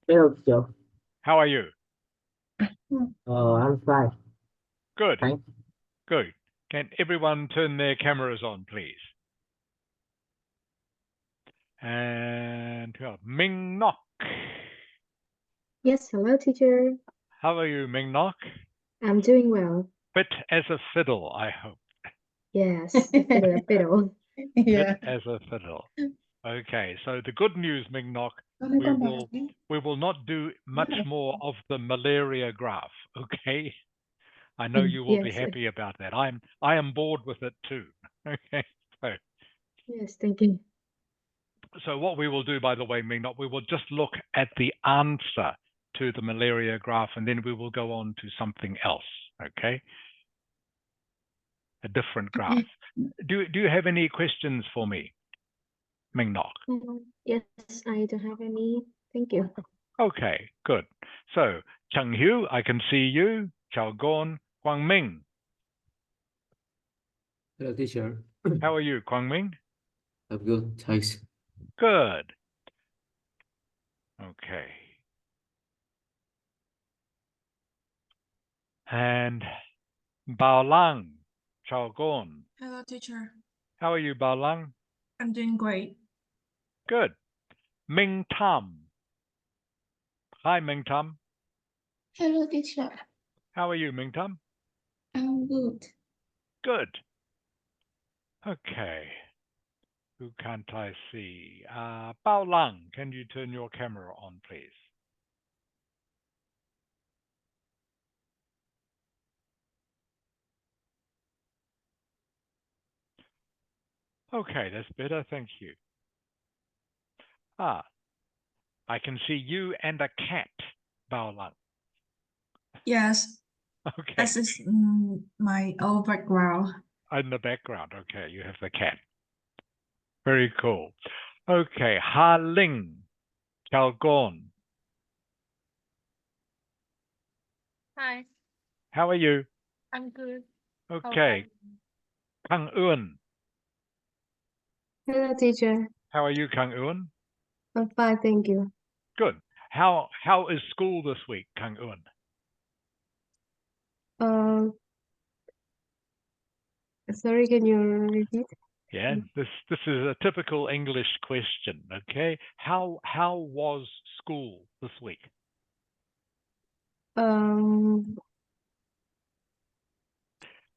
Hello, teacher. How are you? I'm fine. Good, Thanks. good. Can everyone turn their cameras on, please? And Ming Nok. Yes, hello, teacher. How are you, Ming Nok? I'm doing well. Fit as a fiddle, I hope. Yes, a fiddle. Fit as a fiddle. Okay, so the good news, Ming Nok, we will not do much more of the malaria graph, okay? I know you will be Yes, happy about that. I am bored with it too. Okay, yes, thank you. so what we will do, by the way, Ming Nok, we will just look at the answer to the malaria graph, and then we will go on to something else. Okay, a different graph. Do you have any questions for me, Ming Nok? Yes, I don't have any. Thank you. Okay, good. So Cheng Hu, I can see you. Chao Gon, Guang Ming. Hello, teacher. How are you, Guang Ming? I'm good. Thanks. Good. Okay. And Bao Lang, Chao Gon. Hello, teacher. How are you, Bao Lang? I'm doing great. Good. Ming Tam. Hi, Ming Tam. Hello, teacher. How are you, Ming Tam? I'm good. Good. Okay. Who can't I see? Bao Lang, can you turn your camera on, please? Okay, that's better. Thank you. I can see you and a cat, Bao Lang. Yes, Okay. this is my old background. In the background. Okay, you have the cat. Very cool. Okay, Ha Ling, Chao Gon. Hi, How are you? I'm good. Okay. Kang Eun. Hello, teacher. How are you, Kang Eun? I'm fine, thank you. Good. How is school this week, Kang Eun? Sorry, can you repeat? Yeah, this is a typical English question. Okay, how was school this week?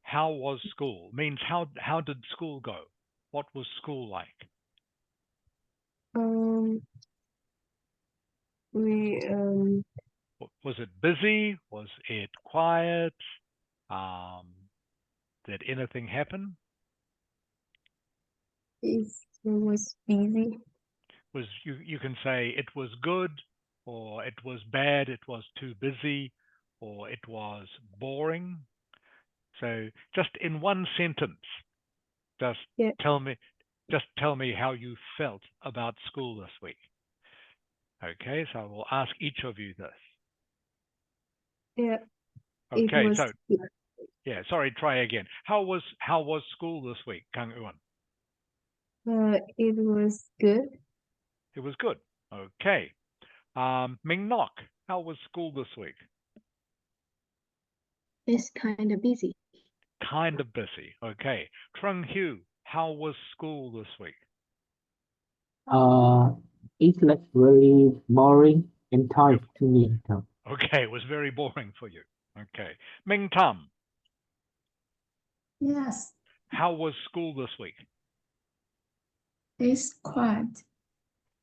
How was school? Means how did school go? What was school like? We Was it busy? Was it quiet? Did anything happen? it was busy. Was you can say it was good, or it was bad, it was too busy, or it was boring. So just in one sentence, just Yeah. tell me how you felt about school this week. Okay, so I will ask each of you this. Yeah. Okay, It was so yeah, sorry, try again. How was school this week, Kang Eun? it was good. It was good. Okay. Ming Nok, how was school this week? It's kind of busy. Kind of busy. Okay. Trung Hu, how was school this week? It's like very boring and tired to me. Okay, it was very boring for you. Okay. Ming Tam, Yes, how was school this week? it's quiet.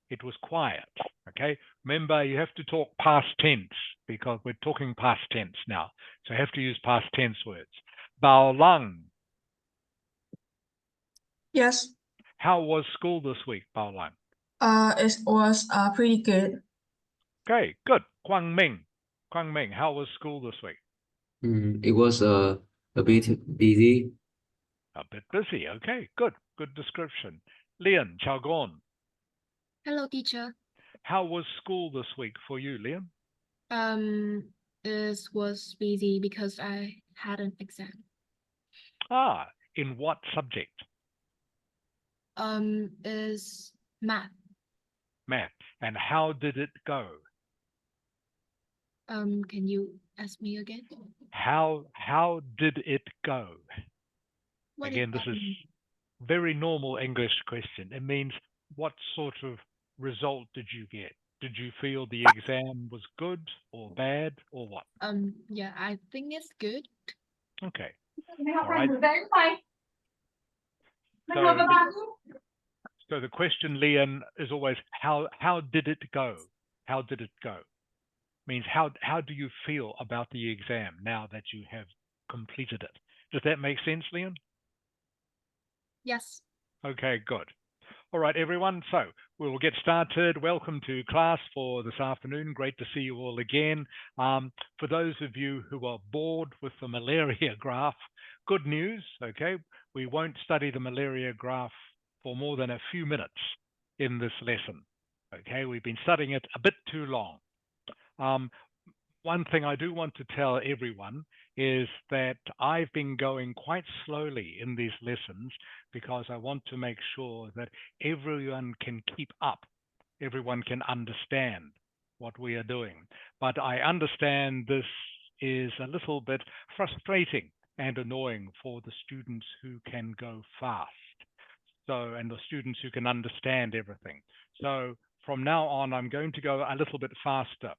It was quiet. Okay. Remember, you have to talk past tense because we're talking past tense now. So you have to use past tense words. Bao Lang, Yes, how was school this week, Bao Lang? it was pretty good. Okay, good. Guang Ming, how was school this week? It was a bit busy. A bit busy. Okay, good. Good description. Lian, Chao Gon, Hello, teacher. how was school this week for you, Lian? This was busy because I had an exam. In what subject? Is math. Math. And how did it go? Can you ask me again? How did it go? What Again, is this is very normal English question. It means what sort of result did you get? Did you feel the exam was good or bad or what? Yeah, I think it's good. Okay. Mày học All hành right. thử vẽ giúp mày. Mày ngồi So vào bàn đi. So the question, Leon, is always how did it go? How did it go? Means how do you feel about the exam now that you have completed it? Does that make sense, Leon? Yes. Okay, good. All right, everyone. So we will get started. Welcome to class for this afternoon. Great to see you all again. For those of you who are bored with the malaria graph, good news. Okay, we won't study the malaria graph for more than a few minutes in this lesson. Okay, we've been studying it a bit too long. One thing I do want to tell everyone is that I've been going quite slowly in these lessons because I want to make sure that everyone can keep up, everyone can understand what we are doing. But I understand this is a little bit frustrating and annoying for the students who can go fast. And the students who can understand everything. So from now on, I'm going to go a little bit faster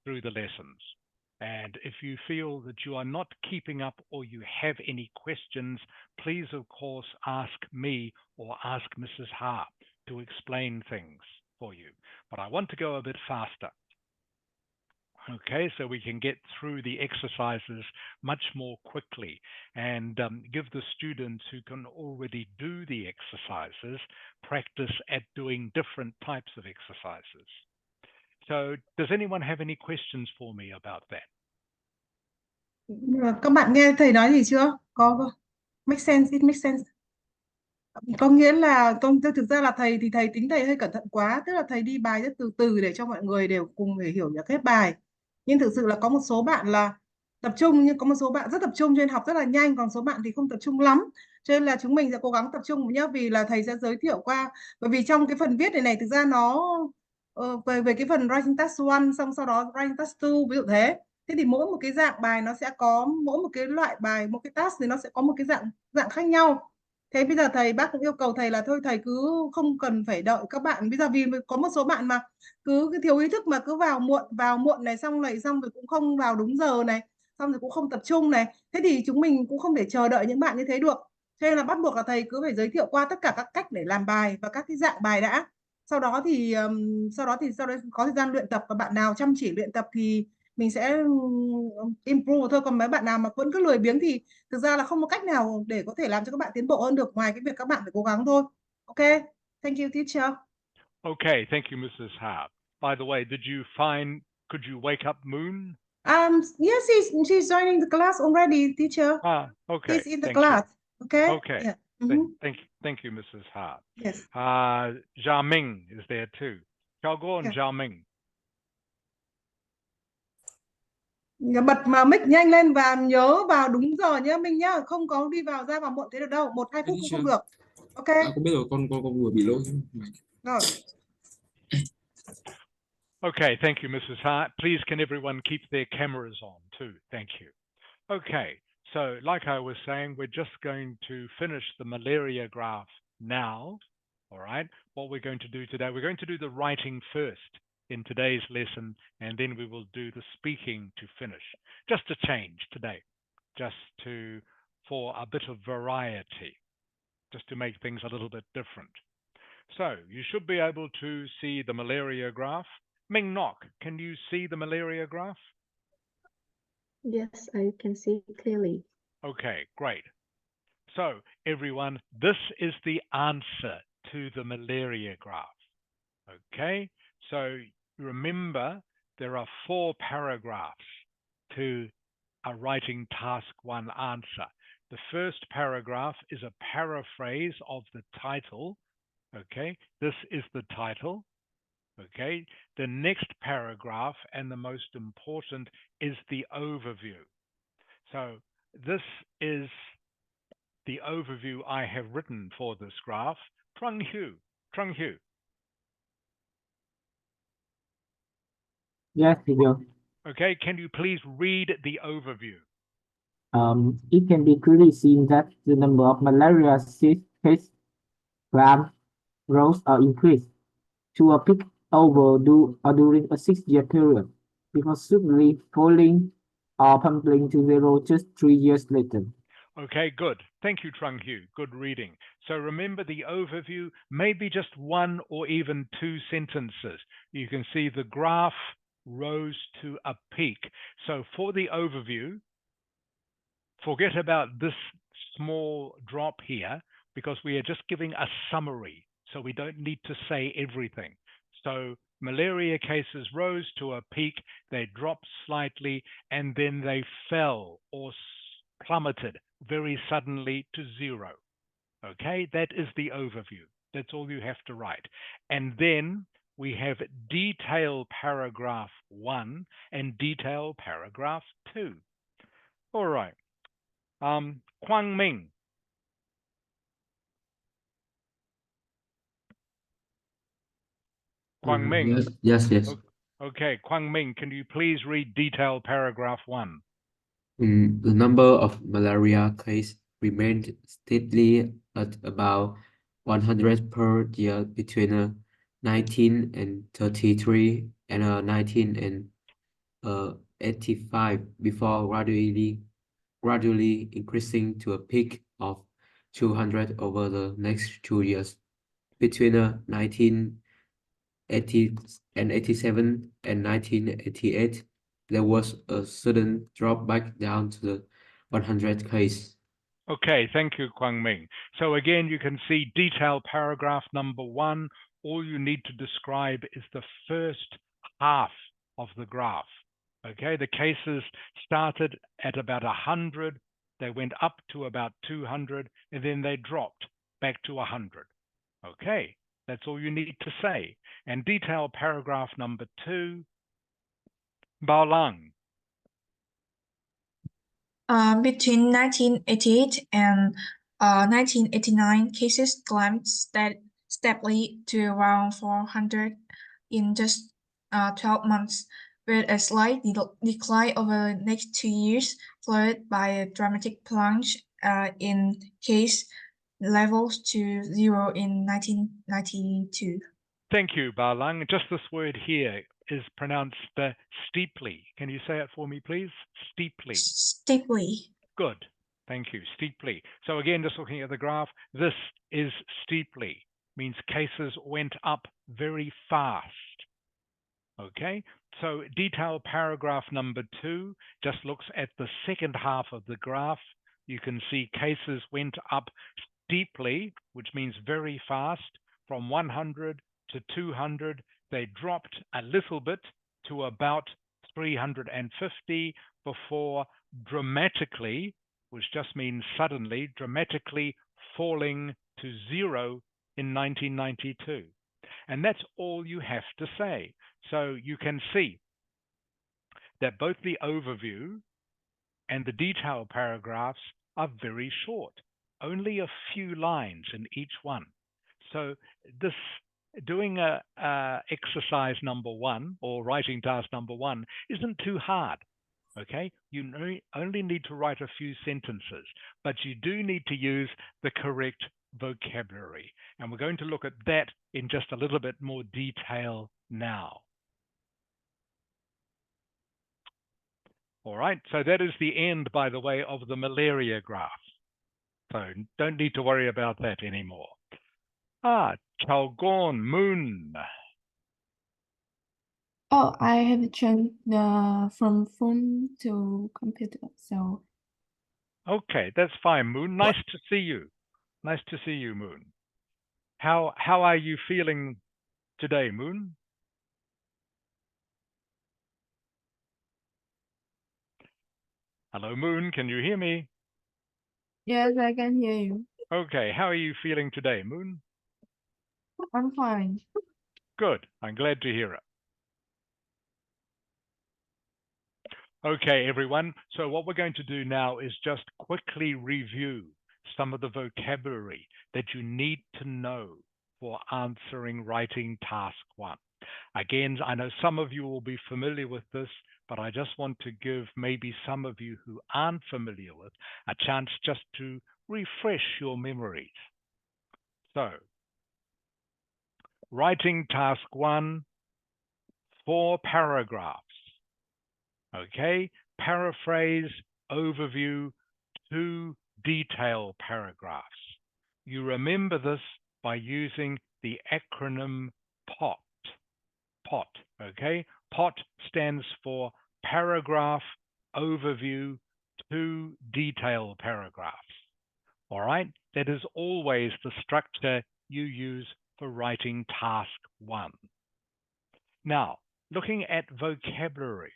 through the lessons. And if you feel that you are not keeping up or you have any questions, please, of course, ask me or ask Mrs. Ha to explain things for you. But I want to go a bit faster. Okay, so we can get through the exercises much more quickly and give the students who can already do the exercises practice at doing different types of exercises. So does anyone have any questions for me about that? Các bạn nghe thầy nói gì chưa? Có. Make sense, it makes sense. Có nghĩa là thực ra là thầy tính thầy hơi cẩn thận quá, tức là thầy đi bài rất từ từ để cho mọi người đều cùng để hiểu được hết bài. Nhưng thực sự là có một số bạn là tập trung, nhưng có một số bạn rất tập trung cho nên học rất là nhanh, còn số bạn thì không tập trung lắm. Cho nên là chúng mình sẽ cố gắng tập trung nhé, vì là thầy sẽ giới thiệu qua. Bởi vì trong cái phần viết này thực ra nó về cái phần writing task 1, xong sau đó writing task 2, ví dụ thế. Thế thì mỗi một cái dạng bài nó sẽ có, mỗi một cái loại bài, một cái task thì nó sẽ có một cái dạng khác nhau. Thế bây giờ bác cũng yêu cầu thầy là thôi thầy cứ không cần phải đợi các bạn. Bây giờ vì có một số bạn mà cứ thiếu ý thức mà cứ vào muộn này, xong rồi cũng không vào đúng giờ này, xong rồi cũng không tập trung này. Thế thì chúng mình cũng không thể chờ đợi những bạn như thế được. Cho nên là bắt buộc là thầy cứ phải giới thiệu qua tất cả các cách để làm bài và các cái dạng bài đã. Sau đó có thời gian luyện tập, và bạn nào chăm chỉ luyện tập thì mình sẽ improve thôi. Còn mấy bạn nào mà vẫn cứ lười biếng thì thực ra là không có cách nào để có thể làm cho các bạn tiến bộ hơn được, ngoài cái việc các bạn phải cố gắng thôi. Ok, thank you teacher. Okay, thank you, Mrs. Ha. By the way, could you wake up Moon? Yes, she's joining the class already, teacher. Okay. She's in the thank class. You. Okay. Okay. Yeah. Thank you, Mrs. Ha. Yes. Zhao Ming is there too. Chao Guo and Yeah. Zhao Ming. Bật mic nhanh lên và nhớ vào đúng giờ nhé Minh nhá, không có đi vào ra vào muộn thế được đâu, 1-2 phút cũng không được. Ok. Không biết rồi, con vừa bị lỗi. Rồi. Okay, thank you, Mrs. Hart. Please, can everyone keep their cameras on too? Thank you. Okay, so like I was saying, we're just going to finish the malaria graph now. All right, what we're going to do today, we're going to do the writing first in today's lesson, and then we will do the speaking to finish. Just a change today, for a bit of variety, just to make things a little bit different. So you should be able to see the malaria graph. Ming Nok, can you see the malaria graph? Yes, I can see clearly. Okay, great. So everyone, this is the answer to the malaria graph. Okay, so remember there are 4 paragraphs to a writing task 1 answer. The first paragraph is a paraphrase of the title. Okay, this is the title. Okay, the next paragraph, and the most important, is the overview. So this is the overview I have written for this graph. Trung Hugh. Yes, teacher. Okay, can you please read the overview? It can be clearly seen that the number of malaria cases rose or increased to a peak during a 6-year period, before suddenly falling or plummeting to zero just 3 years later. Okay, good. Thank you, Trung Hu. Good reading. So remember the overview, maybe just one or even two sentences. You can see the graph rose to a peak. So for the overview, forget about this small drop here because we are just giving a summary. So we don't need to say everything. So malaria cases rose to a peak, they dropped slightly, and then they fell or plummeted very suddenly to zero. Okay, that is the overview. That's all you have to write. And then we have detail paragraph 1 and detail paragraph 2. All right. Quang Minh. Quang Minh. Yes. Okay, Quang Minh, can you please read detail paragraph 1? The number of malaria cases remained steadily at about 100 per year between 1933 and 1985 before gradually increasing to a peak of 200 over the next 2 years. Between 1987 and 1988, there was a sudden drop back down to the 100 case. Okay, thank you, Quang Minh. So again, you can see detail paragraph number 1. All you need to describe is the first half of the graph. Okay, the cases started at about 100, they went up to about 200, and then they dropped back to 100. Okay, that's all you need to say. And detail paragraph number 2, Bao Lang. Between 1988 and 1989, cases climbed steadily to around 400 in just 12 months, with a slight decline over the next 2 years, followed by a dramatic plunge in case levels to zero in 1992. Thank you, Bao Lang. Just this word here is pronounced steeply. Can you say it for me, please? Steeply. Steeply. Good. Thank you. Steeply. So again, just looking at the graph, this is steeply. Means cases went up very fast. Okay. So detail paragraph number 2 just looks at the second half of the graph. You can see cases went up steeply, which means very fast, from 100 to 200. They dropped a little bit to about 350 before dramatically, which just means suddenly, dramatically falling to zero in 1992. And that's all you have to say. So you can see that both the overview and the detail paragraphs are very short, only a few lines in each one. So this doing exercise number 1 or writing task number 1 isn't too hard. Okay, you only need to write a few sentences, but you do need to use the correct vocabulary. And we're going to look at that in just a little bit more detail now. All right, so that is the end, by the way, of the malaria graph. So don't need to worry about that anymore. Chalgorn, Moon. Oh, I have changed from phone to computer, so. Okay, that's fine, Moon. Nice to see you. Nice to see you, Moon. How are you feeling today, Moon? Hello, Moon. Can you hear me? Yes, I can hear you. Okay, how are you feeling today, Moon? I'm fine. Good. I'm glad to hear it. Okay, everyone. So what we're going to do now is just quickly review some of the vocabulary that you need to know for answering writing task 1. Again, I know some of you will be familiar with this, but I just want to give maybe some of you who aren't familiar with a chance just to refresh your memories. So, writing task 1, 4 paragraphs. Okay, paraphrase, overview, 2 detail paragraphs. You remember this by using the acronym POT. POT, okay? POT stands for paragraph, overview, 2 detail paragraphs. All right, that is always the structure you use for writing task 1. Now, looking at vocabulary,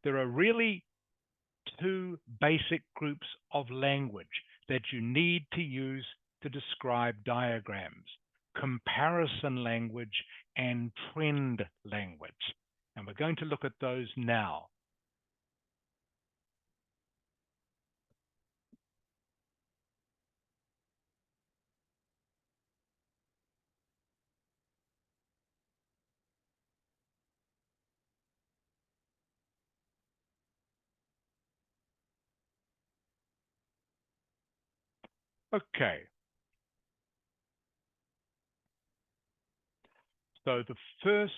there are really 2 basic groups of language that you need to use to describe diagrams: comparison language and trend language. And we're going to look at those now. Okay. So the first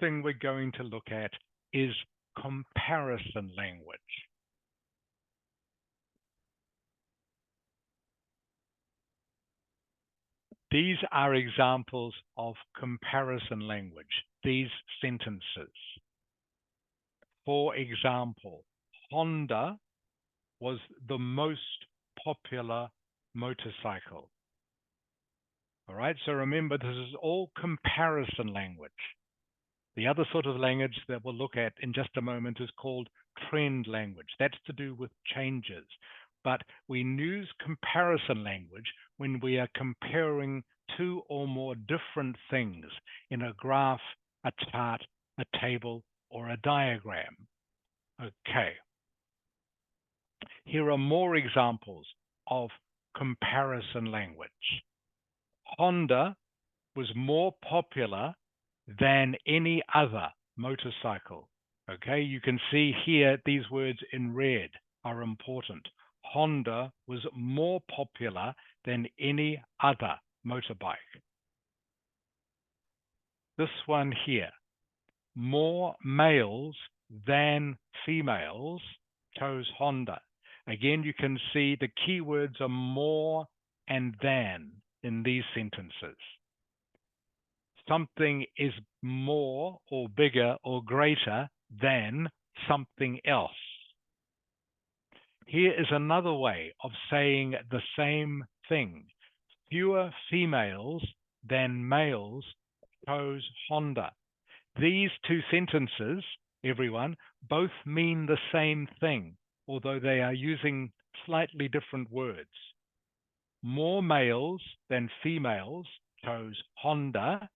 thing we're going to look at is comparison language. These are examples of comparison language, these sentences. For example, Honda was the most popular motorcycle. All right, so remember, this is all comparison language. The other sort of language that we'll look at in just a moment is called trend language. That's to do with changes. But we use comparison language when we are comparing 2 or more different things in a graph, a chart, a table, or a diagram. Okay. Here are more examples of comparison language. Honda was more popular than any other motorcycle. Okay, you can see here these words in red are important. Honda was more popular than any other motorbike. This one here, more males than females chose Honda. Again, you can see the keywords are more and than in these sentences. Something is more or bigger or greater than something else. Here is another way of saying the same thing. Fewer females than males chose Honda. These 2 sentences, everyone, both mean the same thing, although they are using slightly different words. More males than females chose Honda.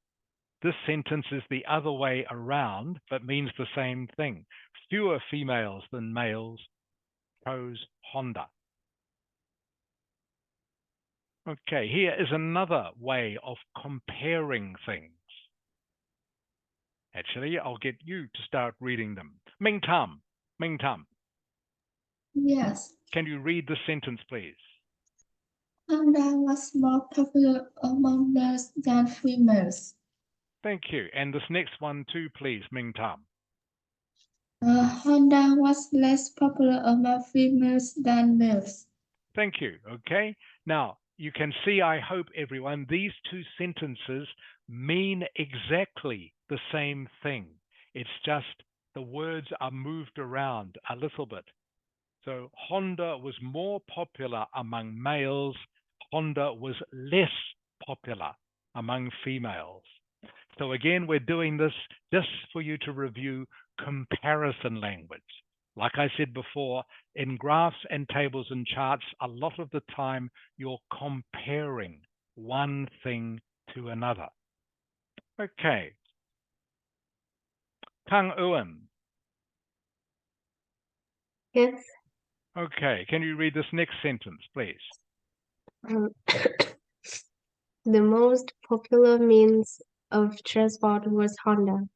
This sentence is the other way around, but means the same thing. Fewer females than males chose Honda. Okay, here is another way of comparing things. Actually, I'll get you to start reading them. Ming Tam, Yes. can you read the sentence, please? Honda was more popular among males than females. Thank you. And this next one too, please, Ming Tam. Honda was less popular among females than males. Thank you. Okay. Now, you can see, I hope, everyone, these 2 sentences mean exactly the same thing. It's just the words are moved around a little bit. So Honda was more popular among males. Honda was less popular among females. So again, we're doing this just for you to review comparison language. Like I said before, in graphs and tables and charts, a lot of the time you're comparing one thing to another. Okay. Kang Ewan. Yes. Okay, can you read this next sentence, please? The most popular means of transport was Honda.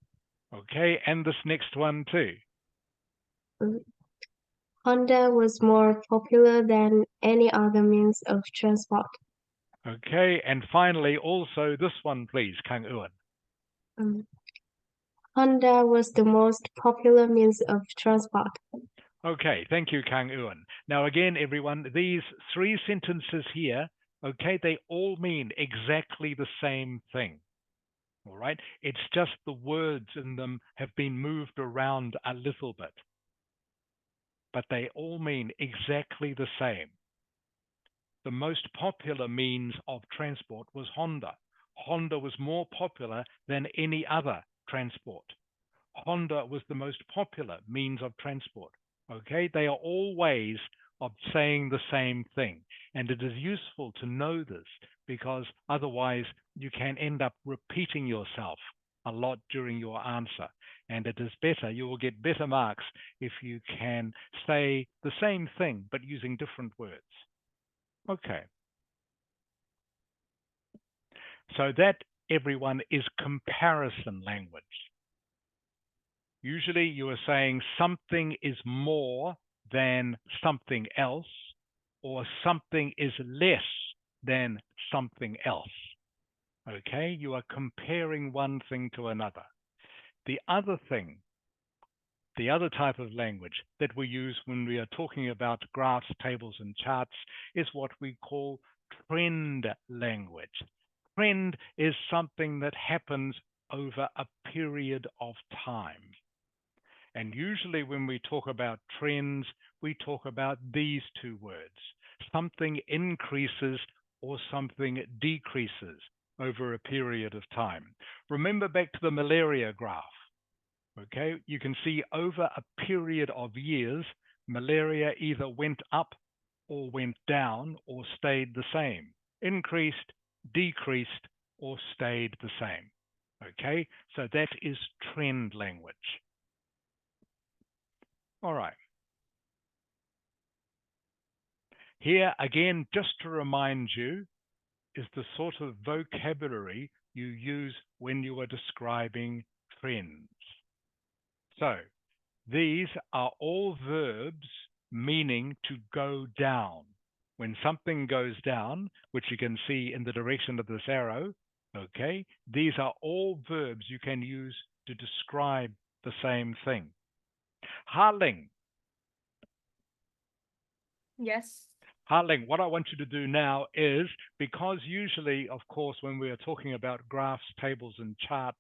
Okay, and this next one too. Honda was more popular than any other means of transport. Okay, and finally, also this one, please, Kang Ewan. Honda was the most popular means of transport. Okay, thank you, Kang Ewan. Now, again, everyone, these three sentences here, okay, they all mean exactly the same thing. All right, it's just the words in them have been moved around a little bit, but they all mean exactly the same. The most popular means of transport was Honda. Honda was more popular than any other transport. Honda was the most popular means of transport. Okay, they are all ways of saying the same thing. And it is useful to know this because otherwise you can end up repeating yourself a lot during your answer. And it is better, you will get better marks if you can say the same thing but using different words. Okay. So that, everyone, is comparison language. Usually you are saying something is more than something else, or something is less than something else. Okay, you are comparing one thing to another. The other thing, the other type of language that we use when we are talking about graphs, tables, and charts is what we call trend language. Trend is something that happens over a period of time. And usually when we talk about trends, we talk about these two words. Something increases or something decreases over a period of time. Remember back to the malaria graph. Okay, you can see over a period of years, malaria either went up or went down or stayed the same. Increased, decreased, or stayed the same. Okay, so that is trend language. All right. Here again, just to remind you, is the sort of vocabulary you use when you are describing trends. So these are all verbs meaning to go down. When something goes down, which you can see in the direction of this arrow, okay, these are all verbs you can use to describe the same thing. Harling. Yes. Harling, what I want you to do now is, because usually, of course, when we are talking about graphs, tables, and charts,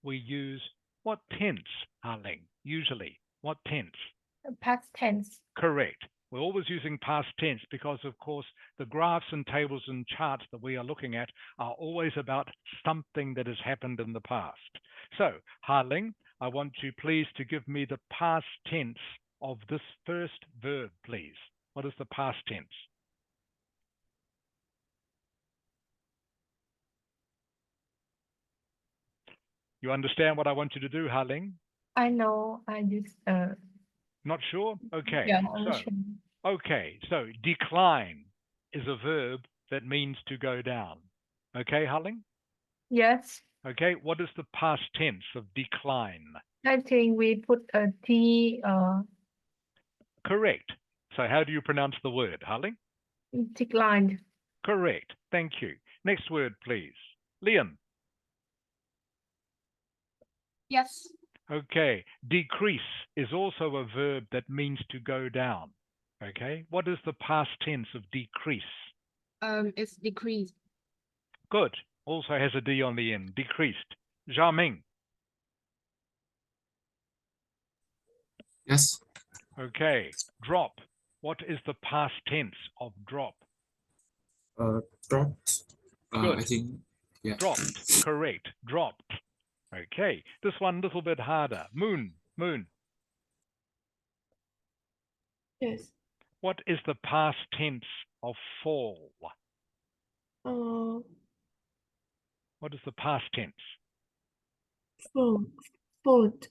we use what tense, Harling? Usually, what tense? Past tense. Correct. We're always using past tense because, of course, the graphs and tables and charts that we are looking at are always about something that has happened in the past. So, Harling, I want you please to give me the past tense of this first verb, please. What is the past tense? You understand what I want you to do, Harling? I know. I just Not sure? Okay. yeah, I'm sure. Okay, so decline is a verb that means to go down. Okay, Harling? Yes. Okay, what is the past tense of decline? I think we put a T Correct. So how do you pronounce the word, Harling? declined. Correct. Thank you. Next word, please. Liam. Yes. Okay, decrease is also a verb that means to go down. Okay, what is the past tense of decrease? It's decreased. Good. Also has a D on the end. Decreased. Jiaming. Yes. Okay. Drop. What is the past tense of drop? Dropped. Good. I think, yeah. Dropped. Correct. Dropped. Okay. This one a little bit harder. Moon. Moon. Yes. What is the past tense of fall? Fold. What is the past tense? Fold.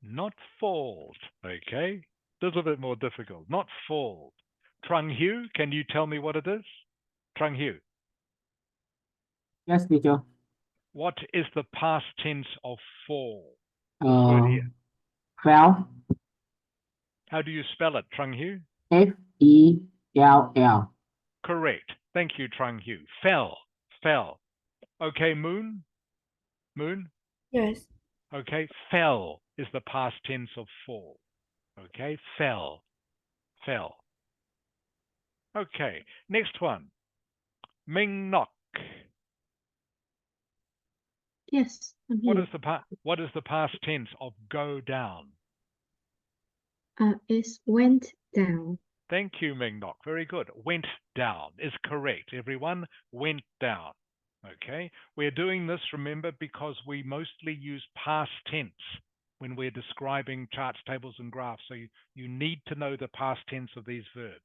Not fold. Okay. A little bit more difficult. Not fold. Trung Hieu, can you tell me what it is? Trung Hieu. Yes, teacher. What is the past tense of fall? This word here. Fell. How do you spell it, Trung Hugh? F-E-L-L. Correct. Thank you, Trung Hugh. Fell. Fell. Okay, Moon? Moon? Yes. Okay, fell is the past tense of fall. Okay, fell. Fell. Okay, next one. Ming nok. Yes, I'm What here. is the past tense of go down? It's went down. Thank you, Ming nok. Very good. Went down is correct. Everyone, went down. Okay, we're doing this, remember, because we mostly use past tense when we're describing charts, tables, and graphs. So you need to know the past tense of these verbs.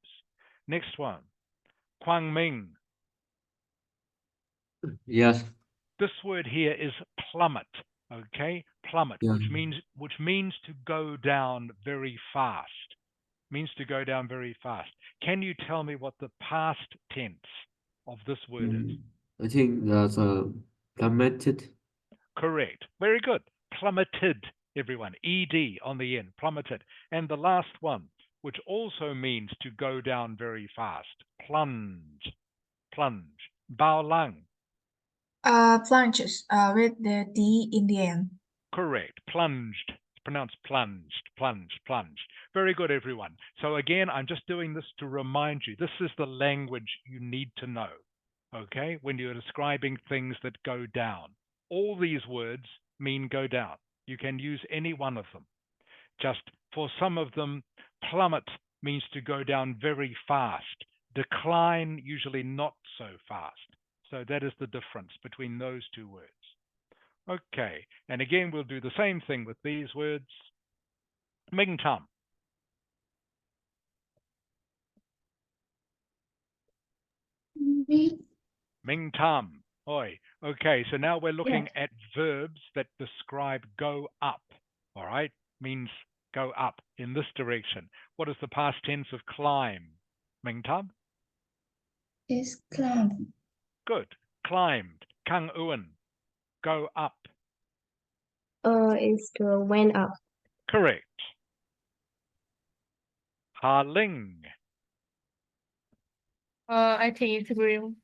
Next one, Kwang Ming. Yes. This word here is plummet. Okay, plummet, Yeah. which means to go down very fast. Means to go down very fast. Can you tell me what the past tense of this word is? I think that's plummeted. Correct. Very good. Plummeted, everyone. ED on the end. Plummeted. And the last one, which also means to go down very fast. Plunge. Plunge. Bao lang. Plunges, with the D in the end. Correct. Plunged. It's pronounced plunged. Plunged. Plunged. Very good, everyone. So again, I'm just doing this to remind you. This is the language you need to know. Okay? When you're describing things that go down. All these words mean go down. You can use any one of them. Just for some of them, plummet means to go down very fast. Decline, usually not so fast. So that is the difference between those two words. Okay, and again, we'll do the same thing with these words. Ming tam. Ming tam. Oi. Okay, so now we're looking at verbs that describe go up. All right, means go up in this direction. What is the past tense of climb? Ming tam? Is climb. Good. Climbed. Kang uan. Go up. It's went up. Correct. Ha ling. I think it's grew.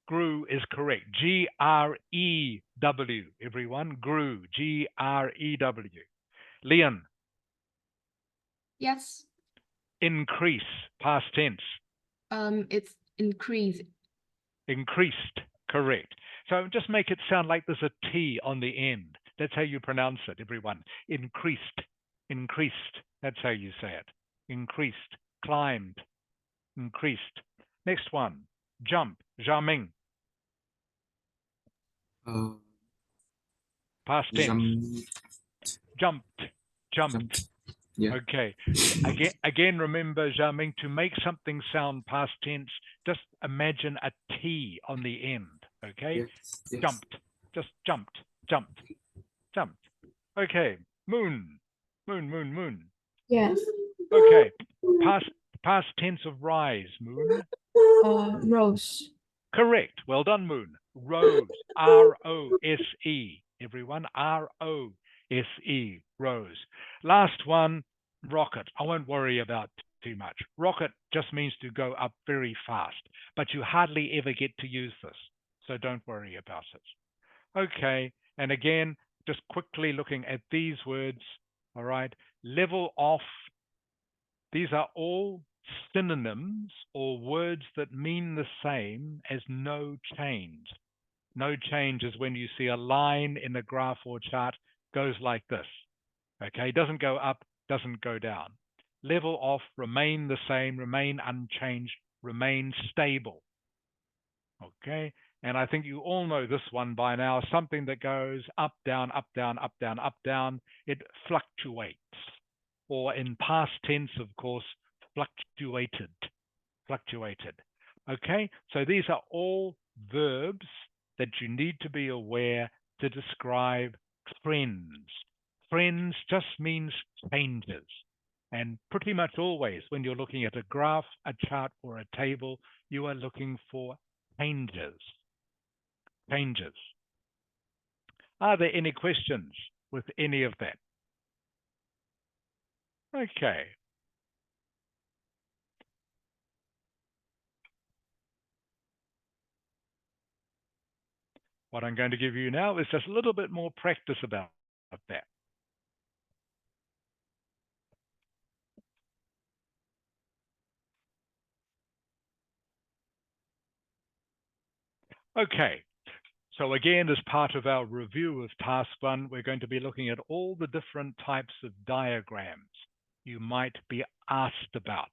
Grew is correct. G-R-E-W, everyone. Grew. G-R-E-W. Leon. Yes. Increase. Past tense. It's increase. Increased. Correct. So just make it sound like there's a T on the end. That's how you pronounce it, everyone. Increased. Increased. That's how you say it. Increased. Climbed. Increased. Next one. Jump. Jiaming. Past tense. Jumped. Jumped. Yeah. Okay. Again, remember, Jiaming, to make something sound past tense, just imagine a T on the end. Okay? Yes. Jumped. Just jumped. Jumped. Jumped. Okay. Moon. Moon, moon, moon. Yes. Okay. Past tense of rise, Moon. Rose. Correct. Well done, Moon. Rose. R-O-S-E. Everyone, R-O-S-E. Rose. Last one, rocket. I won't worry about too much. Rocket just means to go up very fast, but you hardly ever get to use this, so don't worry about it. Okay, and again, just quickly looking at these words, all right, level off. These are all synonyms or words that mean the same as no change. No change is when you see a line in a graph or chart goes like this. Okay, doesn't go up, doesn't go down. Level off, remain the same, remain unchanged, remain stable. Okay, and I think you all know this one by now. Something that goes up, down, up, down, up, down, up, down. It fluctuates. Or in past tense, of course, fluctuated. Fluctuated. Okay, so these are all verbs that you need to be aware to describe trends. Trends just means changes. And pretty much always when you're looking at a graph, a chart, or a table, you are looking for changes. Changes. Are there any questions with any of that? Okay. What I'm going to give you now is just a little bit more practice about that. Okay, so again, as part of our review of task 1, we're going to be looking at all the different types of diagrams you might be asked about.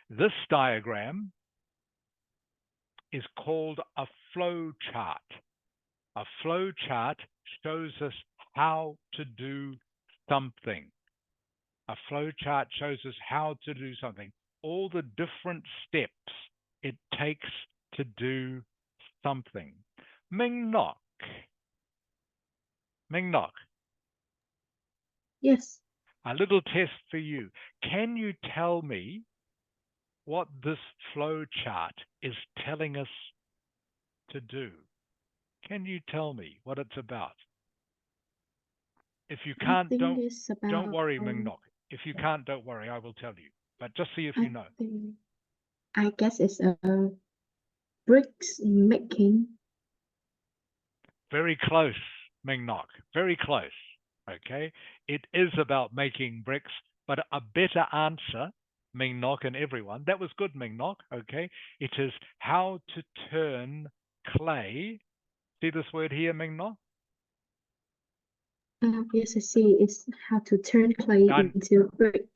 This diagram is called a flow chart. A flow chart shows us how to do something. A flow chart shows us how to do something. All the different steps it takes to do something. Ming Nok. Ming Nok. Yes. A little test for you. Can you tell me what this flow chart is telling us to do? Can you tell me what it's about? If you I can't, think don't it's about worry, Ming Nok. If you can't, don't worry, I will tell you. But just see if you know. I guess it's a bricks making. Very close, Ming Nok. Very close. Okay. It is about making bricks, but a better answer, Ming Nok and everyone. That was good, Ming Nok. Okay. It is how to turn clay. See this word here, Ming Nok? Yes, I see. It's how to turn clay into brick.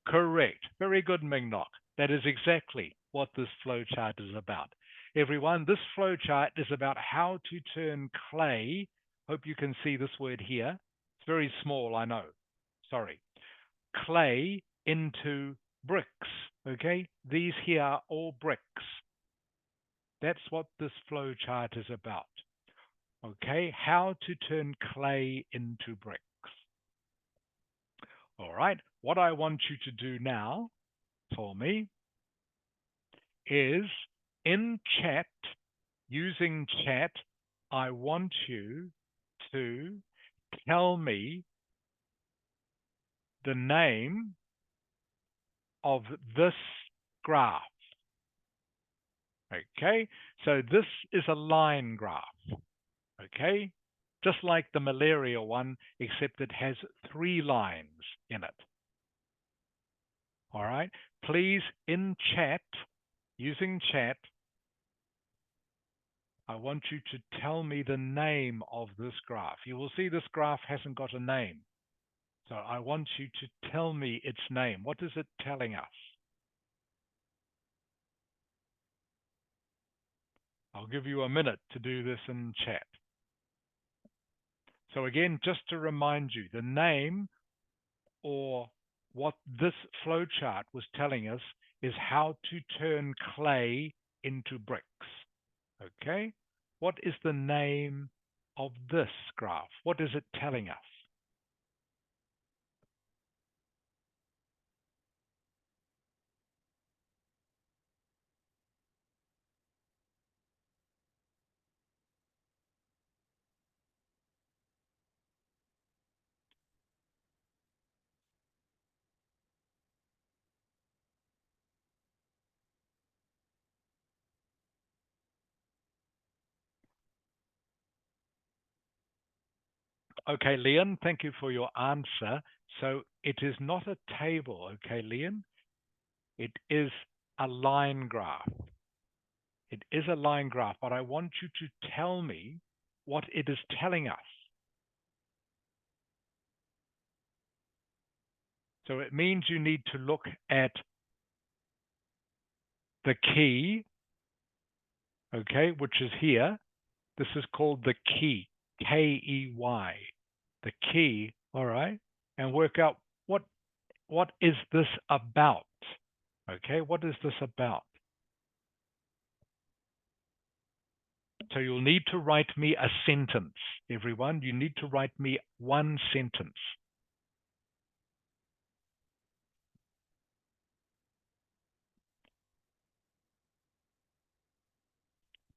Correct. Very good, Ming Nok. That is exactly what this flow chart is about. Everyone, this flow chart is about how to turn clay. Hope you can see this word here. It's very small, I know. Sorry. Clay into bricks. Okay? These here are all bricks. That's what this flow chart is about. Okay? How to turn clay into bricks. All right. What I want you to do now for me is in chat, using chat, I want you to tell me the name of this graph. Okay, so this is a line graph. Okay, just like the malaria one, except it has 3 lines in it. All right, please in chat, using chat, I want you to tell me the name of this graph. You will see this graph hasn't got a name. So I want you to tell me its name. What is it telling us? I'll give you a minute to do this in chat. So again, just to remind you, the name or what this flowchart was telling us is how to turn clay into bricks. Okay? What is the name of this graph? What is it telling us? Okay, Leon, thank you for your answer. So it is not a table, okay, Leon? It is a line graph. It is a line graph, but I want you to tell me what it is telling us. So it means you need to look at the key, okay, which is here. This is called the key, K-E-Y, the key, all right, and work out what is this about, okay? What is this about? So you'll need to write me a sentence, everyone. You need to write me one sentence.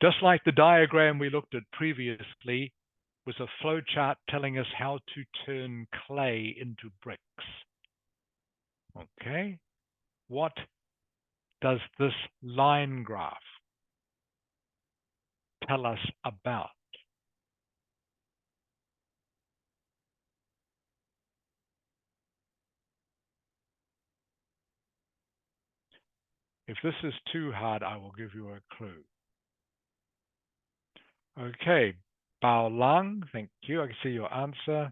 Just like the diagram we looked at previously was a flow chart telling us how to turn clay into bricks. Okay. What does this line graph tell us about? If this is too hard, I will give you a clue. Okay, Bao Lang, thank you. I can see your answer.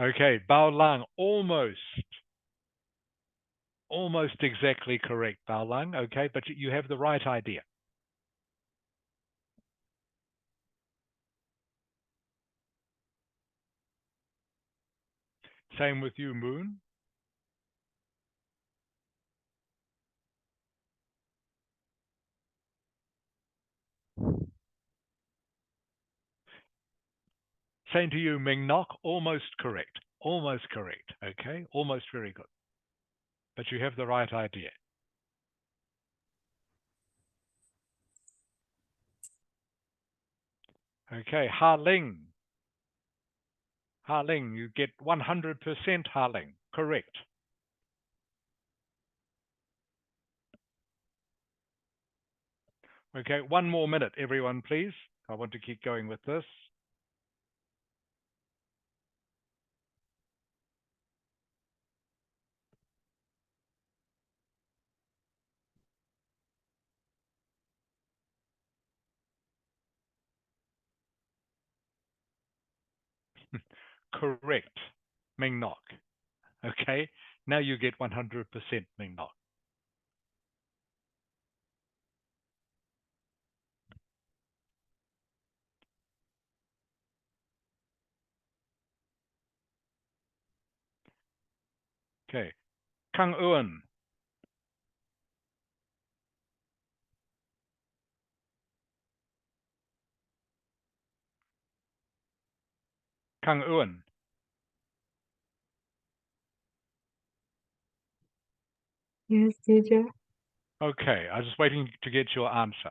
Okay, Bao Lang, almost exactly correct, Bao Lang. Okay, but you have the right idea. Same with you, Moon. Same to you, Ming Nok. Almost correct. Almost correct. Okay, almost very good. But you have the right idea. Okay, Ha Ling. Ha Ling, you get 100% Ha Ling. Correct. Okay, one more minute, everyone, please. I want to keep going with this. Correct, Ming Nok. Okay, now you get 100% Ming Nok. Okay, Kang Eun. Kang Eun. Yes, teacher. Okay, I was just waiting to get your answer.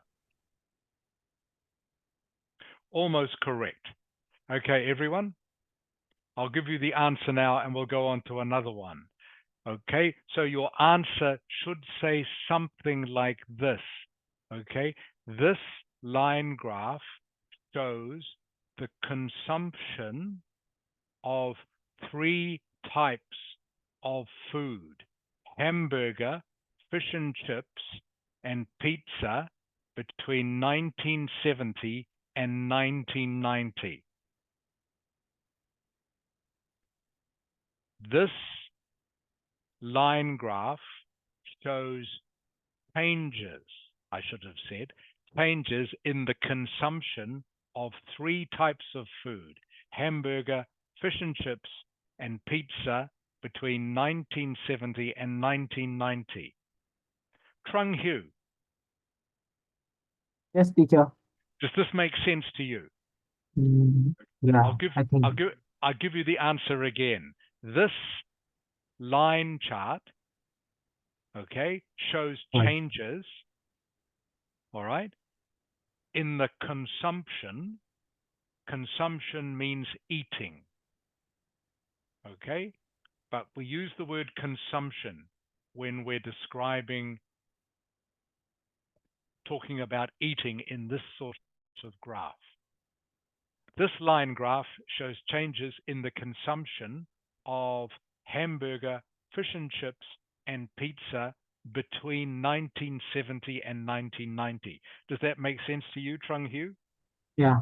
Almost correct. Okay, everyone. I'll give you the answer now and we'll go on to another one. Okay, so your answer should say something like this. Okay, this line graph shows the consumption of 3 types of food: hamburger, fish and chips, and pizza between 1970 and 1990. This line graph shows changes, I should have said, changes in the consumption of 3 types of food: hamburger, fish and chips, and pizza between 1970 and 1990. Trung Hu, Yes, teacher. does this make sense to you? Yeah, I'll I think. give you the answer again. This line chart, okay, shows Right. changes, all right, in the consumption. Consumption means eating, okay? But we use the word consumption when we're talking about eating in this sort of graph. This line graph shows changes in the consumption of hamburger, fish and chips, and pizza between 1970 and 1990. Does that make sense to you, Trung Hu? Yeah.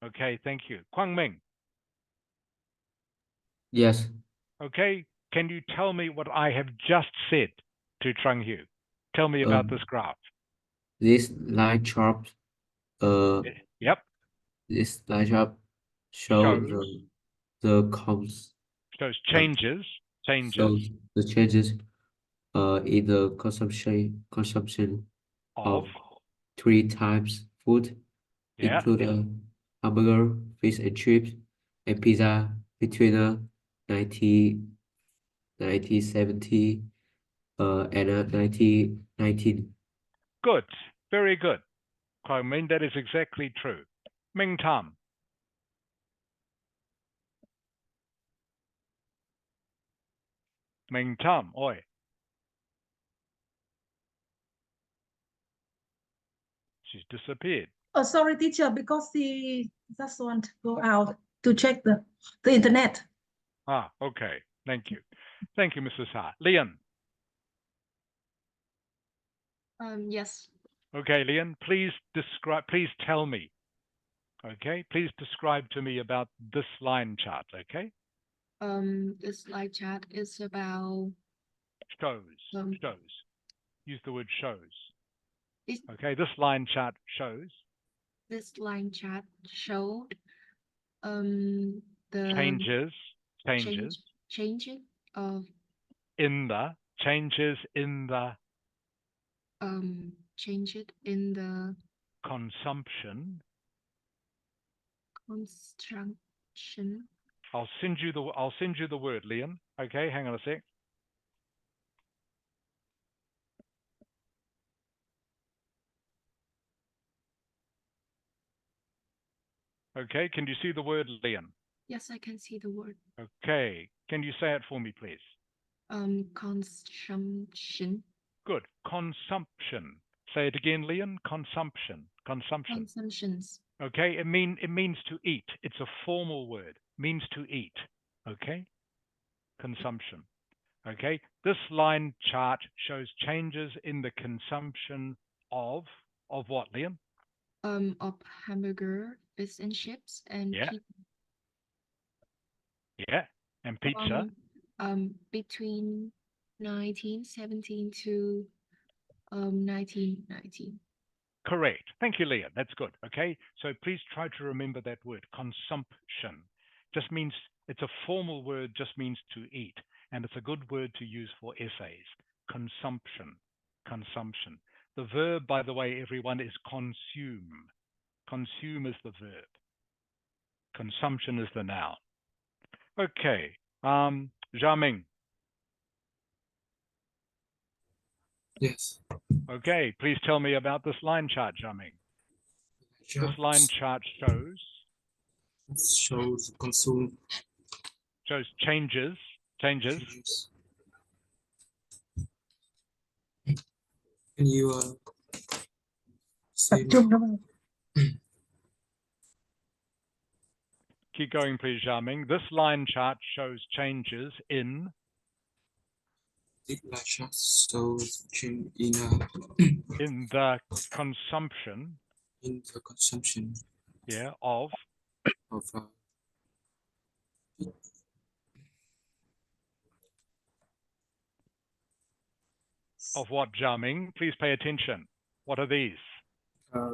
Okay, thank you. Quang Ming, Yes. okay, can you tell me what I have just said to Trung Hu? Tell me about this graph. This line chart, Yep, this line chart shows the comes shows changes shows the changes in the consumption of, of 3 types food, yeah, including hamburger, fish and chips, and pizza between 1970 and 1919. Good. Very good. I mean, that is exactly true. Ming Tam. Ming Tam, oi. She's disappeared. Oh, sorry, teacher, because she just want to go out to check the internet. Ah, okay. Thank you. Thank you, Mrs. Ha. Leon. Yes. Okay, Leon, please tell me. Okay, please describe to me about this line chart, okay? This line chart is about Shows. um Shows. Use the word shows. this Okay, this line chart shows this line chart showed the changes changes of changes in the changes in the consumption. construction. I'll send you the word, Leon. Okay, hang on a sec. Okay, can you see the word, Leon? Yes, I can see the word. Okay, can you say it for me, please? Consumption. Good. Consumption. Say it again, Leon. Consumption. Consumption. Consumptions. Okay, it means to eat. It's a formal word. Means to eat. Okay? Consumption. Okay? This line chart shows changes in the consumption of what, Leon? Of hamburger, fish and chips, and Yeah. pizza. Yeah. And pizza. Between 1917 to 1919. Correct. Thank you, Leon. That's good. Okay. So please try to remember that word, consumption. Just means, it's a formal word, just means to eat. And it's a good word to use for essays. Consumption. Consumption. The verb, by the way, everyone, is consume. Consume is the verb. Consumption is the noun. Okay. Jiaming. Yes. Okay. Please tell me about this line chart, Jiaming. This line chart shows changes. Can you Tập say trung đó bạn. Keep going, please, Jiaming. This line chart shows changes in this line chart shows change in the consumption, yeah, of what, Jiaming? Please pay attention. What are these?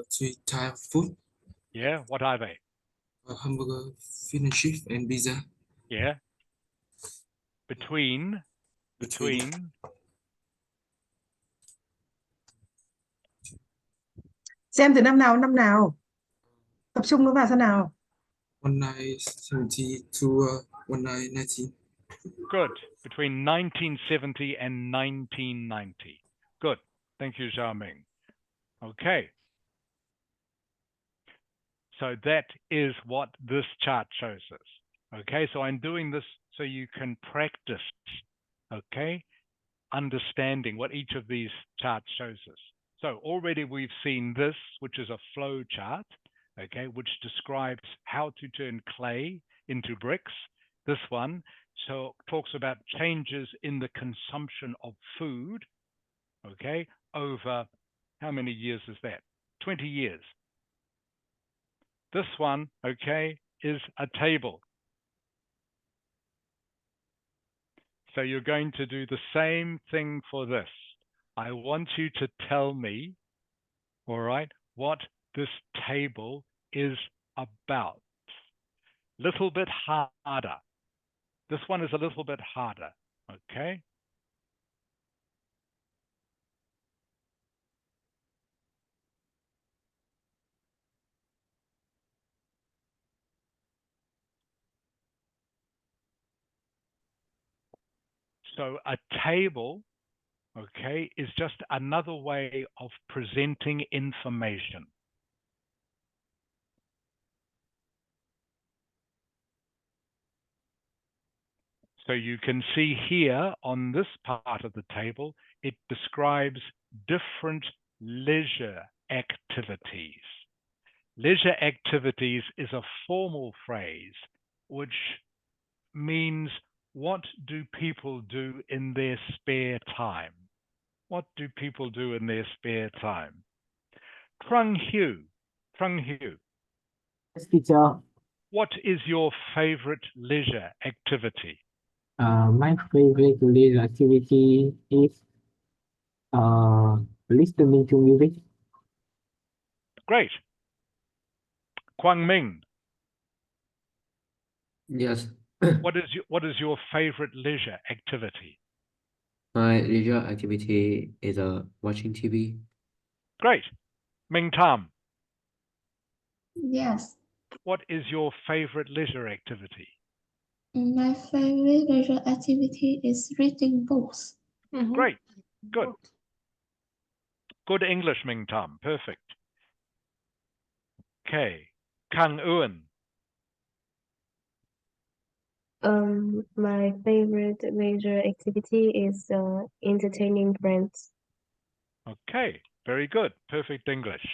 three type of food. Yeah, what are they? Hamburger, fish and chips, and pizza. Yeah. Between. Xem từ năm nào đến năm nào. Tập trung nó vào xem nào. 1970 to 1919. Good. Between 1970 and 1990. Good. Thank you, Jiaming. Okay. So that is what this chart shows us. Okay, so I'm doing this so you can practice, okay, understanding what each of these charts shows us. So already we've seen this, which is a flow chart, okay, which describes how to turn clay into bricks. This one talks about changes in the consumption of food, okay, over how many years is that? 20 years. This one, okay, is a table. So you're going to do the same thing for this. I want you to tell me, all right, what this table is about. Little bit harder. This one is a little bit harder, okay? So a table okay, is just another way of presenting information. So you can see here on this part of the table, it describes different leisure activities. Leisure activities is a formal phrase which means what do people do in their spare time? What do people do in their spare time? Trung Hugh, Yes, teacher. what is your favorite leisure activity? My favorite leisure activity is listening to music. Great. Quang Ming, Yes. what is your favorite leisure activity? My leisure activity is watching TV. Great. Ming Tam, Yes. what is your favorite leisure activity? My favorite leisure activity is reading books. Great. Good. Good English, Ming Tam. Perfect. Okay. Kang Eun, My favorite leisure activity is entertaining friends. okay. Very good. Perfect English.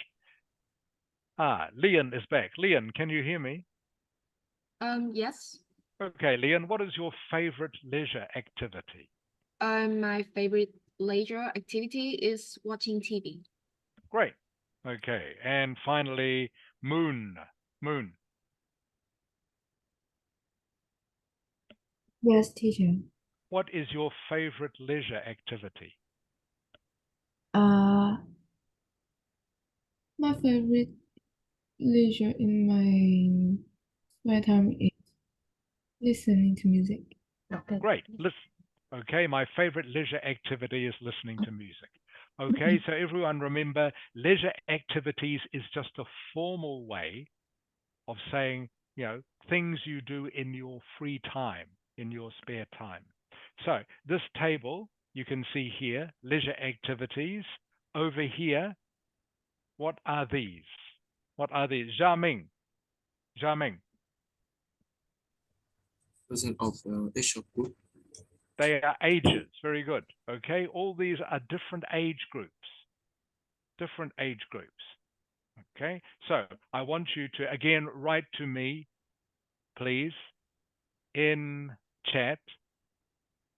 Leon is back. Leon, can you hear me? Yes. Okay, Leon, what is your favorite leisure activity? My favorite leisure activity is watching TV. Great. Okay. And finally, Moon. Yes, teacher. What is your favorite leisure activity? My favorite leisure in my spare time is listening to music. Great. Okay, my favorite leisure activity is listening to music. Okay, so everyone remember, leisure activities is just a formal way of saying, things you do in your free time, in your spare time. So this table, you can see here, leisure activities. Over here, what are these? What are these? Zhao Ming. Person of age of group. They are ages. Very good. Okay, all these are different age groups. Okay, so I want you to again write to me, please, in chat.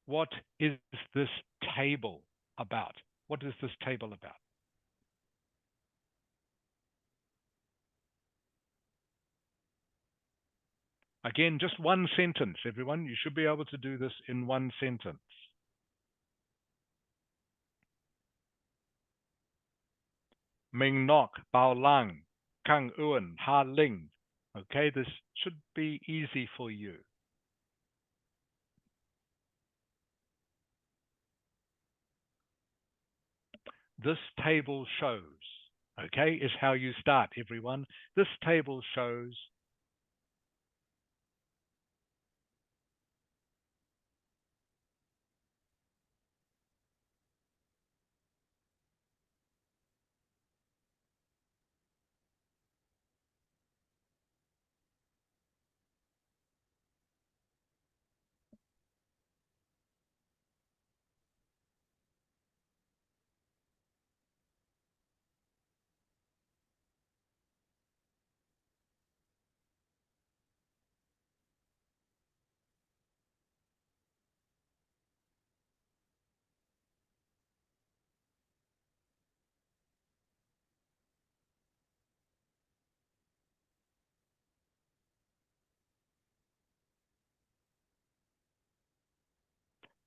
What is this table about? What is this table about? Again, just one sentence, everyone. You should be able to do this in one sentence. Ming Nok, Bao Lang, Kang Eun, Ha Ling. Okay, this should be easy for you. This table shows, okay, is how you start, everyone. This table shows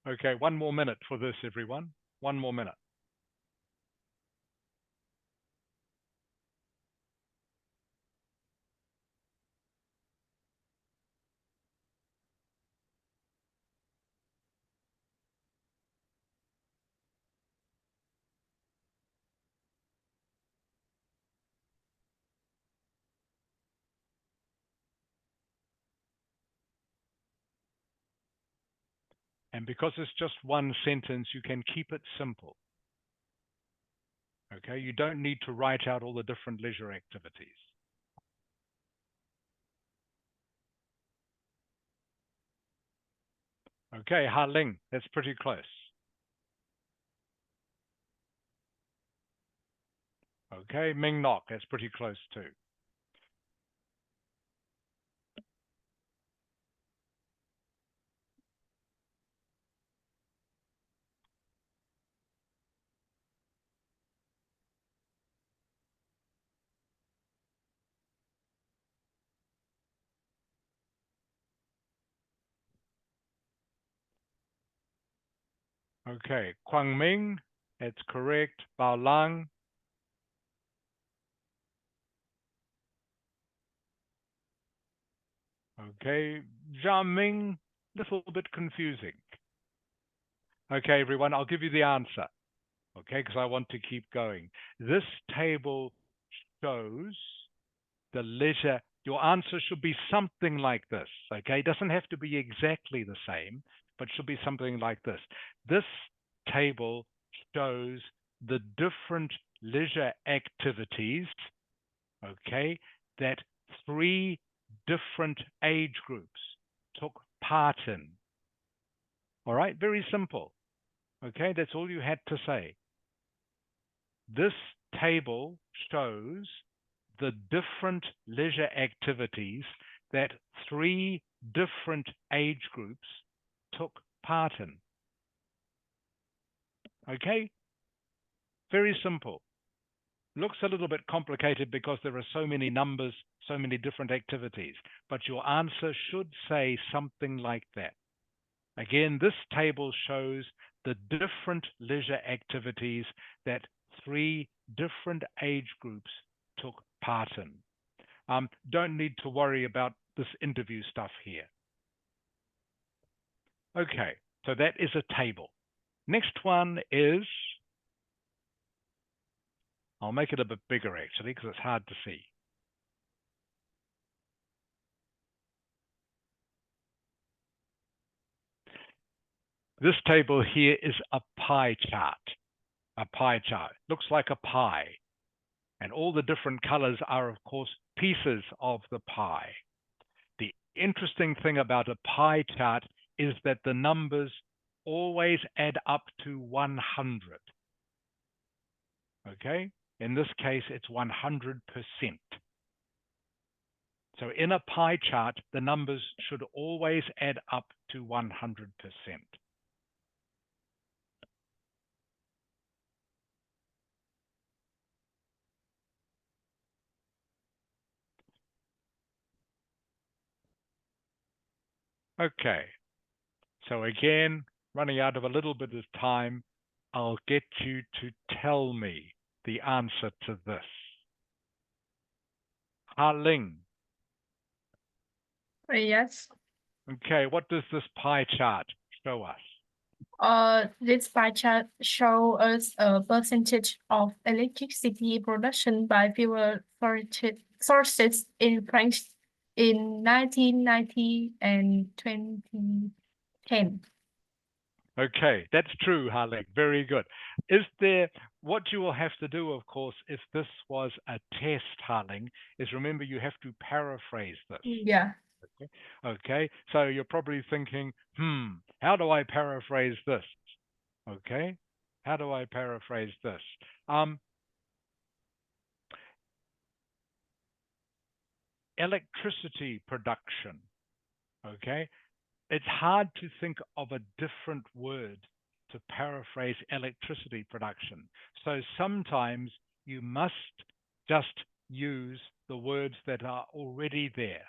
okay, one more minute for this, everyone. One more minute. And because it's just one sentence, you can keep it simple. Okay, you don't need to write out all the different leisure activities. Okay, Ha Ling, that's pretty close. Okay, Ming Nok, that's pretty close too. Okay, Quang Ming, that's correct. Bao Lang. Okay, Zhang Ming, little bit confusing. Okay, everyone, I'll give you the answer. Okay, because I want to keep going. This table shows the leisure. Your answer should be something like this. Okay, it doesn't have to be exactly the same, but should be something like this. This table shows the different leisure activities, okay, that 3 different age groups took part in. All right, very simple. Okay, that's all you had to say. This table shows the different leisure activities that 3 different age groups took part in. Okay, very simple. Looks a little bit complicated because there are so many numbers, so many different activities, but your answer should say something like that. Again, this table shows the different leisure activities that 3 different age groups took part in. Don't need to worry about this interview stuff here. Okay, so that is a table. Next one is, I'll make it a bit bigger actually because it's hard to see. This table here is a pie chart. A pie chart. Looks like a pie. And all the different colors are, of course, pieces of the pie. The interesting thing about a pie chart is that the numbers always add up to 100. Okay? In this case, it's 100%. So in a pie chart, the numbers should always add up to 100%. Okay, so again, running out of a little bit of time, I'll get you to tell me the answer to this. Ha Ling. Yes. Okay, what does this pie chart show us? This pie chart shows us a percentage of electricity production by fuel sources in France in 1990 and 2010. Okay, that's true, Ha Ling. Very good. Is there, what you will have to do, of course, if this was a test, Ha Ling, is remember you have to paraphrase this. Yeah. Okay, so you're probably thinking, how do I paraphrase this? Okay, how do I paraphrase this? Electricity production. Okay, it's hard to think of a different word to paraphrase electricity production. So sometimes you must just use the words that are already there.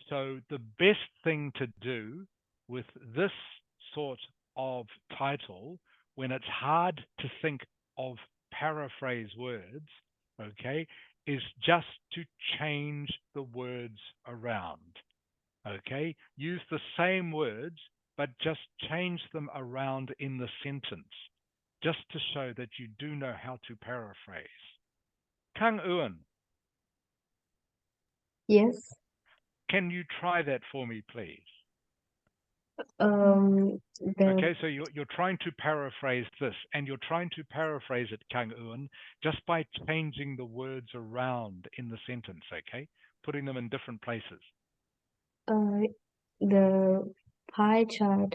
So the best thing to do with this sort of title, when it's hard to think of paraphrase words, okay, is just to change the words around. Okay, use the same words, but just change them around in the sentence, just to show that you do know how to paraphrase. Kang Eun, Yes. can you try that for me, please? Okay, so you're trying to paraphrase this, and you're trying to paraphrase it, Kang Eun, just by changing the words around in the sentence, okay? Putting them in different places. The pie chart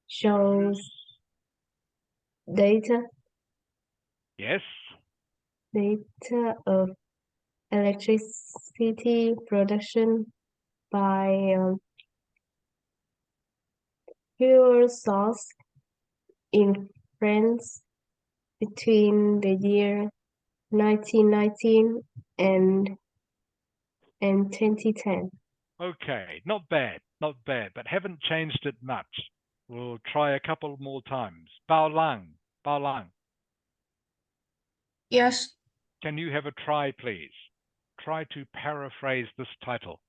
shows data Yes. data of electricity production by fuel source in France between the year 1919 and 2010. Okay, not bad, but haven't changed it much. We'll try a couple more times. Bao Lang. Yes. Can you have a try, please? Try to paraphrase this title.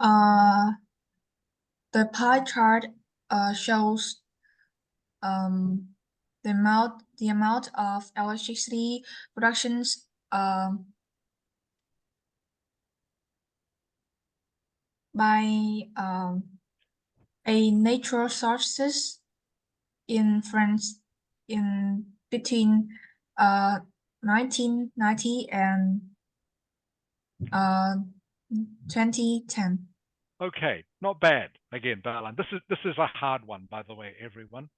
The pie chart shows the amount of electricity productions by a natural sources in France in between 1990 and 2010. Okay, not bad. Again, Baolang. This is a hard one, by the way, everyone.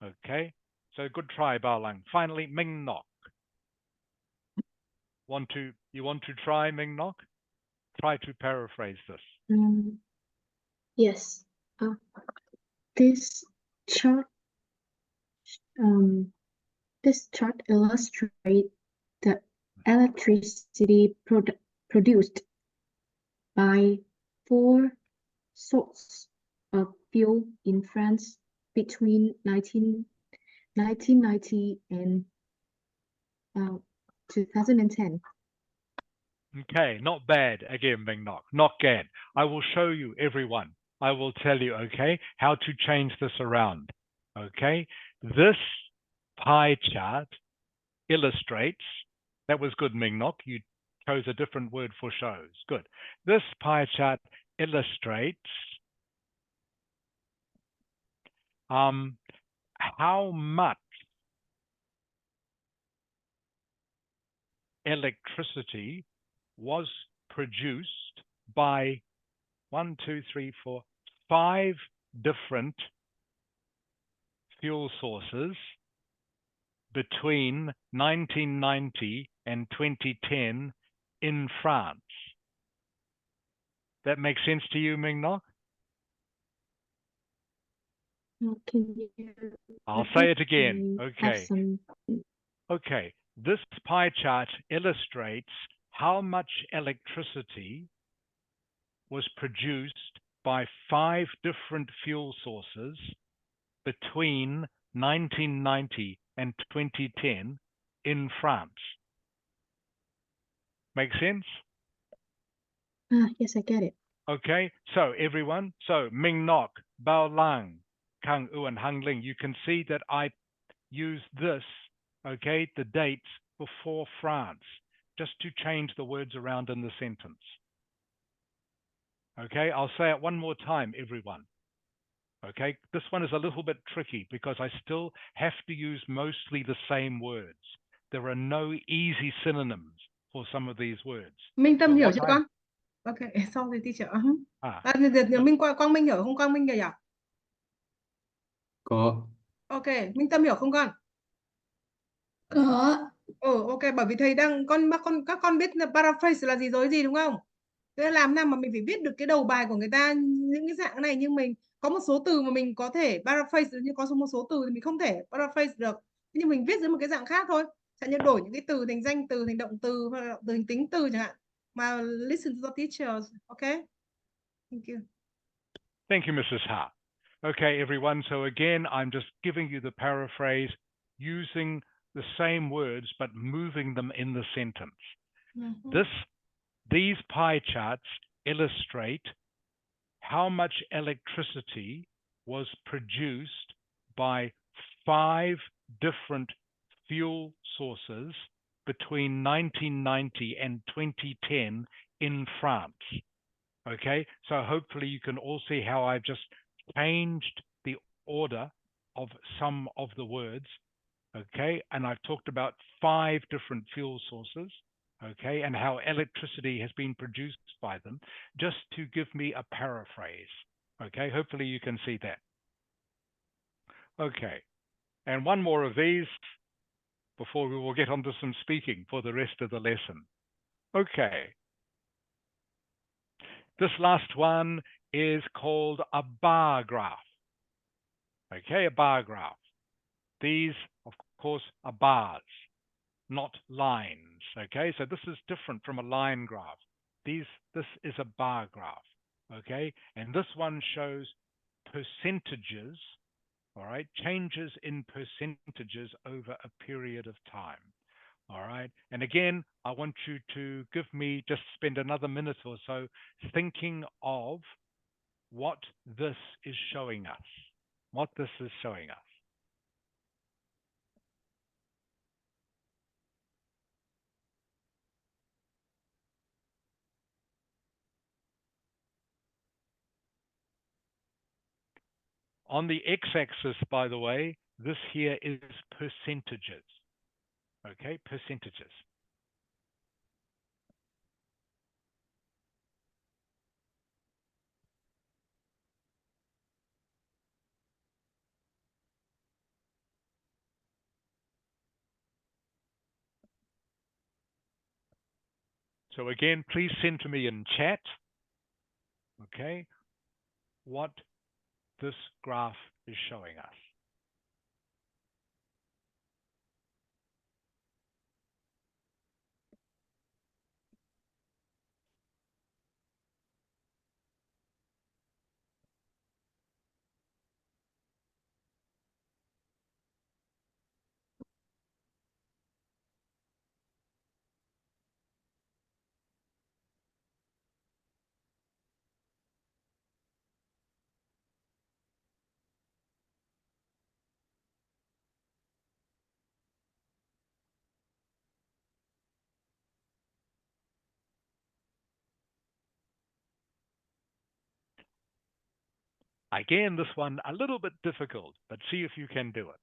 Okay, so good try, Baolang. Finally, Ming Nok. You want to try, Ming Nok? Try to paraphrase this. Yes. This chart illustrates the electricity produced by 4 sources of fuel in France between 1990 and 2010. Okay, not bad. Again, Ming Nok. Not bad. I will show you, everyone. I will tell you, okay, how to change this around. Okay, this pie chart illustrates. That was good, Ming Nok. You chose a different word for shows. Good. This pie chart illustrates how much electricity was produced by 5 different fuel sources between 1990 and 2010 in France. That makes sense to you, Ming Nok? I'll say it again. Okay. Okay. This pie chart illustrates how much electricity was produced by 5 different fuel sources between 1990 and 2010 in France. Make sense? Yes, I get it. Okay, so everyone, Ming Nok, Bao Lang, Kang U, and Hang Ling, you can see that I use this, okay, the dates before France, just to change the words around in the sentence. Okay, I'll say it one more time, everyone. Okay, this one is a little bit tricky because I still have to use mostly the same words. There are no easy synonyms for some of these words. Minh Tâm hiểu chưa con? Okay, sorry teacher. Quang Minh hiểu không? Quang Minh nhỉ? Có. Ok, Minh Tâm hiểu không con? Có. Ok, bởi vì thầy đang các con biết là paraphrase là gì đúng không? Thế làm nào mà mình phải viết được cái đầu bài của người ta những cái dạng này, nhưng mình có một số từ mà mình có thể paraphrase được, nhưng có một số từ thì mình không thể paraphrase được. Nhưng mình viết dưới một cái dạng khác thôi. Chẳng như đổi những cái từ thành danh từ, thành động từ, hoặc là động từ thành tính từ chẳng hạn. Mà listen to the teachers, okay? Thank you. Thank you, Mrs. Ha. Okay, everyone. So again, I'm just giving you the paraphrase using the same words, but moving them in the sentence. These pie charts illustrate how much electricity was produced by 5 different fuel sources between 1990 and 2010 in France. Okay, so hopefully you can all see how I've just changed the order of some of the words. Okay, and I've talked about 5 different fuel sources, okay, and how electricity has been produced by them, just to give me a paraphrase. Okay, hopefully you can see that. Okay, and one more of these before we will get on to some speaking for the rest of the lesson. Okay, this last one is called a bar graph. Okay, a bar graph. These, of course, are bars, not lines. Okay, so this is different from a line graph. This is a bar graph. Okay, and this one shows percentages, all right, changes in percentages over a period of time. All right, and again, I want you to give me, just spend another minute or so thinking of what this is showing us. What this is showing us. On the x-axis, by the way, this here is percentages. Okay, percentages. So again, please send to me in chat, okay, what this graph is showing us. Again, this one a little bit difficult, but see if you can do it.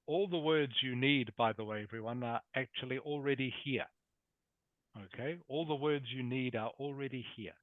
All the words you need, by the way, everyone, are actually already here. Okay, all the words you need are already here.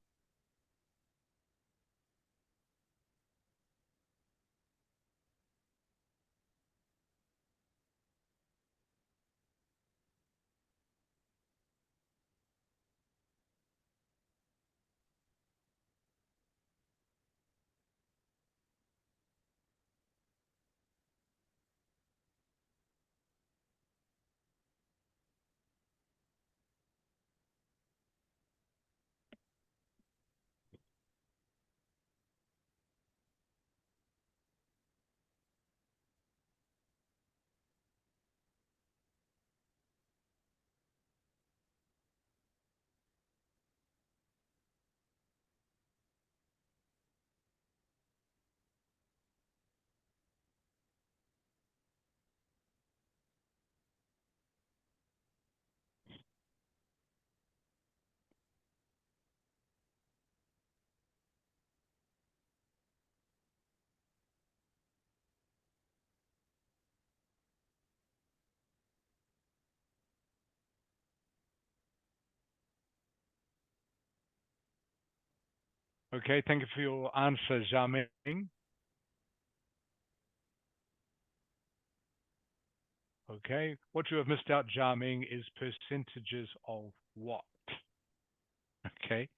Okay, thank you for your answer, Jiaming. Okay, what you have missed out, Jiaming, is percentages of what? Okay.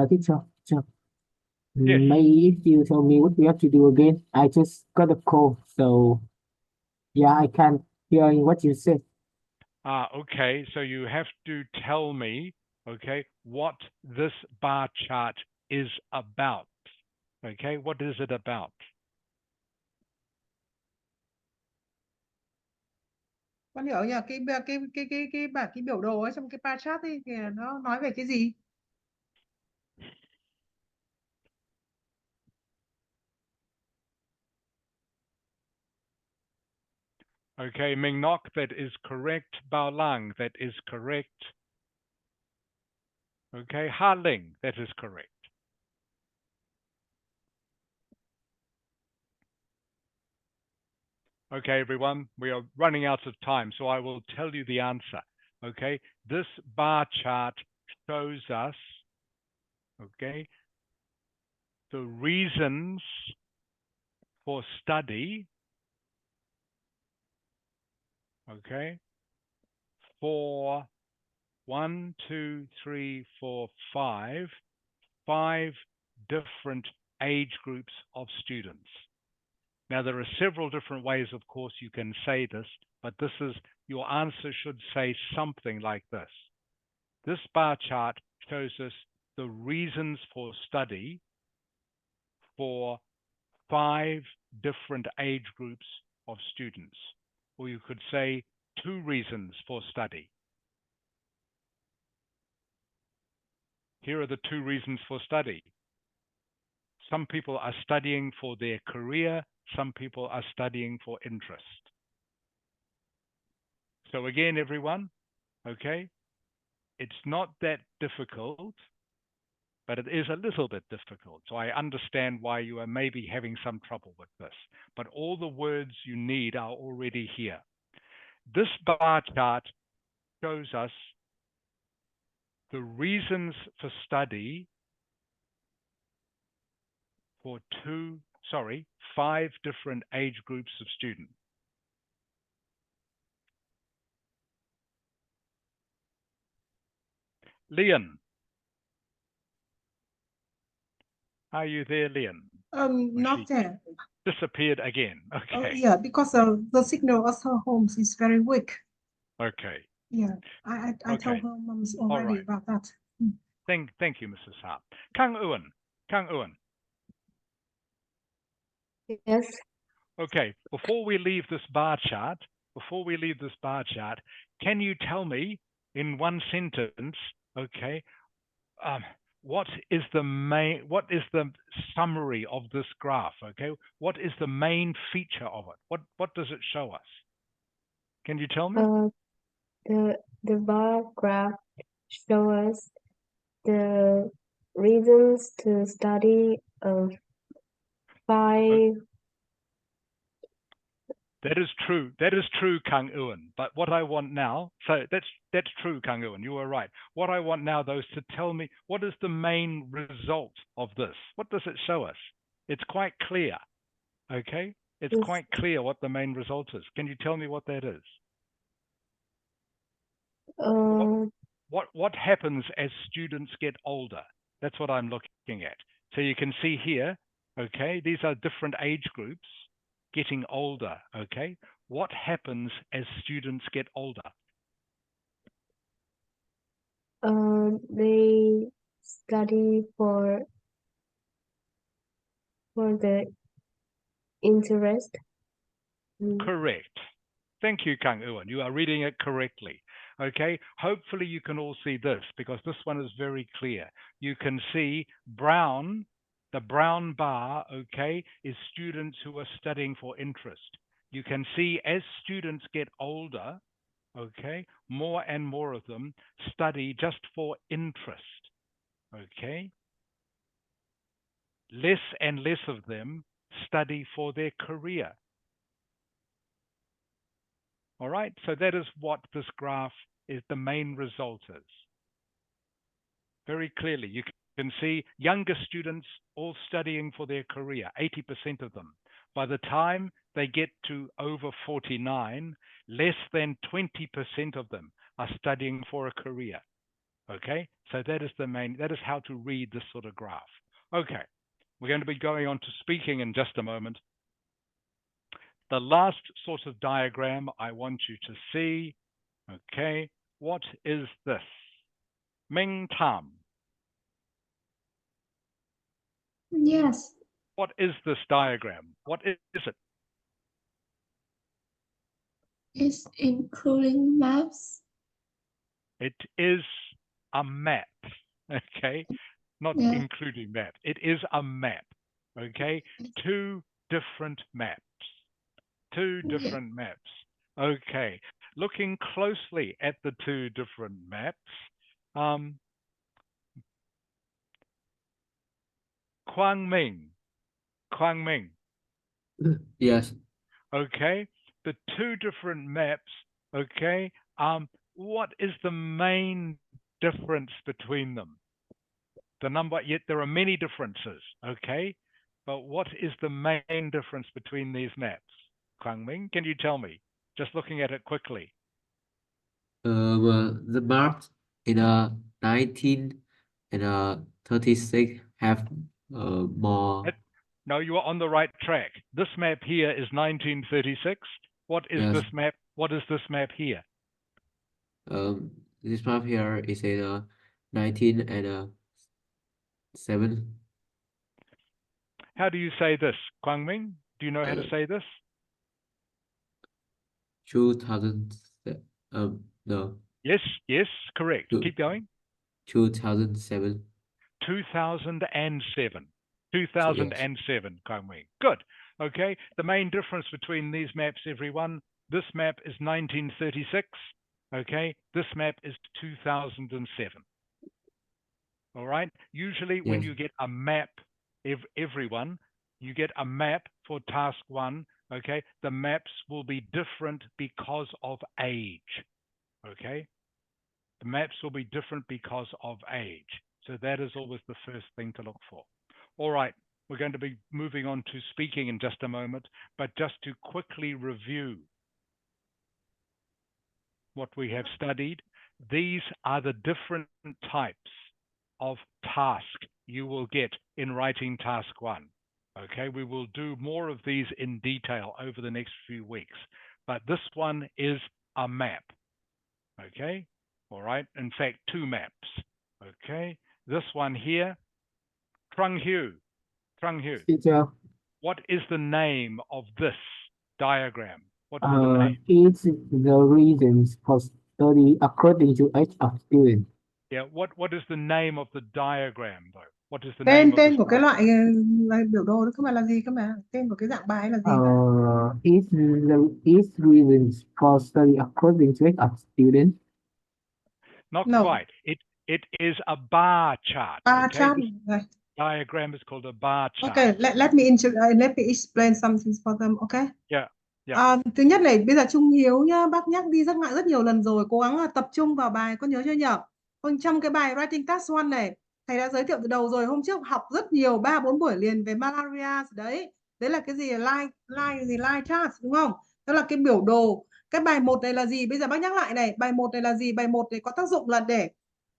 Teacher, Yes. maybe if you tell me what we have to do again. I just got a call, so Yeah, I can hear what you say. Okay, so you have to tell me, okay, what this bar chart is about. Okay, what is it about? Con hiểu nhỉ, cái biểu đồ ấy trong cái bar chart ấy thì nó nói về cái gì? Okay, Ming Nok, that is correct. Bao Lang, that is correct. Okay, Ha Ling, that is correct. Okay, everyone, we are running out of time, so I will tell you the answer. Okay, this bar chart shows us, okay, the reasons for study, okay, for 1, 2, 3, 4, 5 different age groups of students. Now, there are several different ways, of course, you can say this, but this is, your answer should say something like this. This bar chart shows us the reasons for study for 5 different age groups of students. Or you could say 2 reasons for study. Here are the 2 reasons for study. Some people are studying for their career, some people are studying for interest. So again, everyone, okay, it's not that difficult, but it is a little bit difficult. So I understand why you are maybe having some trouble with this, but all the words you need are already here. This bar chart shows us the reasons for study for 5 different age groups of students. Leon. Are you there, Leon? Not there. Disappeared again. Okay. Yeah, because the signal at her home is very weak. Okay. Yeah, I Okay. told her moms already about that. Thank you, Mrs. Hart. Kang Ewan. Yes. Okay, before we leave this bar chart, can you tell me in one sentence, okay, what is the summary of this graph? Okay, what is the main feature of it? What does it show us? Can you tell me? The bar graph shows us the reasons to study of 5. That is true. That is true, Kang Ewan. But what I want now, so that's true, Kang Ewan. You are right. What I want now, though, is to tell me what is the main result of this. What does it show us? It's quite clear. Okay, it's Yes. quite clear what the main result is. Can you tell me what that is? What happens as students get older? That's what I'm looking at. So you can see here. Okay, these are different age groups getting older, okay? What happens as students get older? They study for the interest. Correct. Thank you, Kang Ewan. You are reading it correctly. Okay, hopefully you can all see this because this one is very clear. You can see brown. The brown bar, okay, is students who are studying for interest. You can see as students get older, okay, more and more of them study just for interest, okay? Less and less of them study for their career. All right, so that is what this graph is, the main result is. Very clearly, you can see younger students all studying for their career, 80% of them. By the time they get to over 49, less than 20% of them are studying for a career. Okay, so that is how to read this sort of graph. Okay, we're going to be going on to speaking in just a moment. The last sort of diagram I want you to see, okay, what is this? Ming Tam, Yes, what is this diagram? What is it? it's including maps. It is a map, okay? Not Yeah. including map. It is a map, okay? Two different maps. Two different maps. Okay. Looking closely at the two different maps, Quang Ming. Yes. Okay. The two different maps, okay. What is the main difference between them? The number, yet there are many differences, okay? But what is the main difference between these maps? Quang Ming, can you tell me? Just looking at it quickly. Well, the maps in 19 and 36 have more. No, you are on the right track. This map here is 1936. What is Yes. this map? What is this map here? This map here is in 1907. How do you say this, Quang Ming? Do you know how to say this? 2000. No. Yes, correct. Two- Keep going. 2007. 2007. 2007, Quang Ming. Good. Okay. The main difference between these maps, everyone, this map is 1936. Okay. This map is 2007. All right. Usually when Yes. you get a map, everyone, you get a map for task 1. Okay. The maps will be different because of age. Okay. The maps will be different because of age. So that is always the first thing to look for. All right. We're going to be moving on to speaking in just a moment, but just to quickly review what we have studied, these are the different types of task you will get in writing task 1. Okay, we will do more of these in detail over the next few weeks, but this one is a map. Okay, all right, in fact, 2 maps. Okay, this one here, Trung Hieu, Teacher, what is the name of this diagram? What is the name? it's the reasons for study according to age of student. Yeah, what is the name of the diagram though? What is the name of Tên this của cái diagram? loại biểu đồ đó cơ mà là gì cơ mà? Tên của cái dạng bài là gì? It's reasons for study according to age of student. Not No. quite. It is a bar chart. Bar Okay, chart. this diagram is called a bar chart. Okay, let me explain something for them. Okay. Yeah. Thứ nhất này, bây giờ Trung Hiếu nhá, bác nhắc đi rất nhiều lần rồi, cố gắng là tập trung vào bài, con nhớ chưa nhỉ? Trong cái bài Writing Task 1 này, thầy đã giới thiệu từ đầu rồi, hôm trước học rất nhiều 3-4 buổi liền về malaria đấy. Đấy là cái gì? Line chart đúng không? Đó là cái biểu đồ. Cái bài 1 này là gì? Bây giờ bác nhắc lại này, bài 1 này là gì? Bài 1 này có tác dụng là để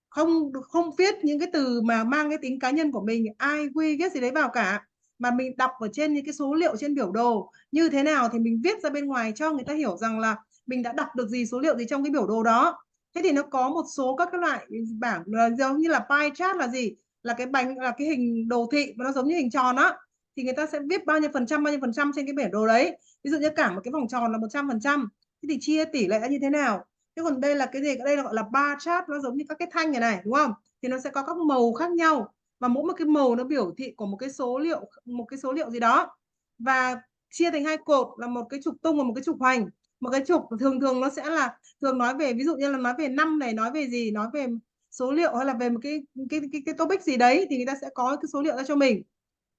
không viết những cái từ mà mang cái tính cá nhân của mình, ai, we, get gì đấy vào cả, mà mình đọc ở trên những cái số liệu trên biểu đồ như thế nào thì mình viết ra bên ngoài cho người ta hiểu rằng là mình đã đọc được gì, số liệu gì trong cái biểu đồ đó. Thế thì nó có một số các cái loại bảng giống như là pie chart là gì, là cái bánh, là cái hình đồ thị mà nó giống như hình tròn á, thì người ta sẽ viết bao nhiêu phần trăm trên cái biểu đồ đấy. Ví dụ như cả một cái vòng tròn là 100%, thế thì chia tỷ lệ như thế nào. Thế còn đây là cái gì? Đây là gọi là bar chart, nó giống như các cái thanh này đúng không? Thì nó sẽ có các màu khác nhau và mỗi một cái màu nó biểu thị của một cái số liệu gì đó, và chia thành 2 cột là một cái trục tung và một cái trục hoành. Một cái trục thường nó sẽ là thường nói về, ví dụ như là nói về năm này, nói về gì, nói về số liệu hay là về một cái topic gì đấy thì người ta sẽ có cái số liệu ra cho mình.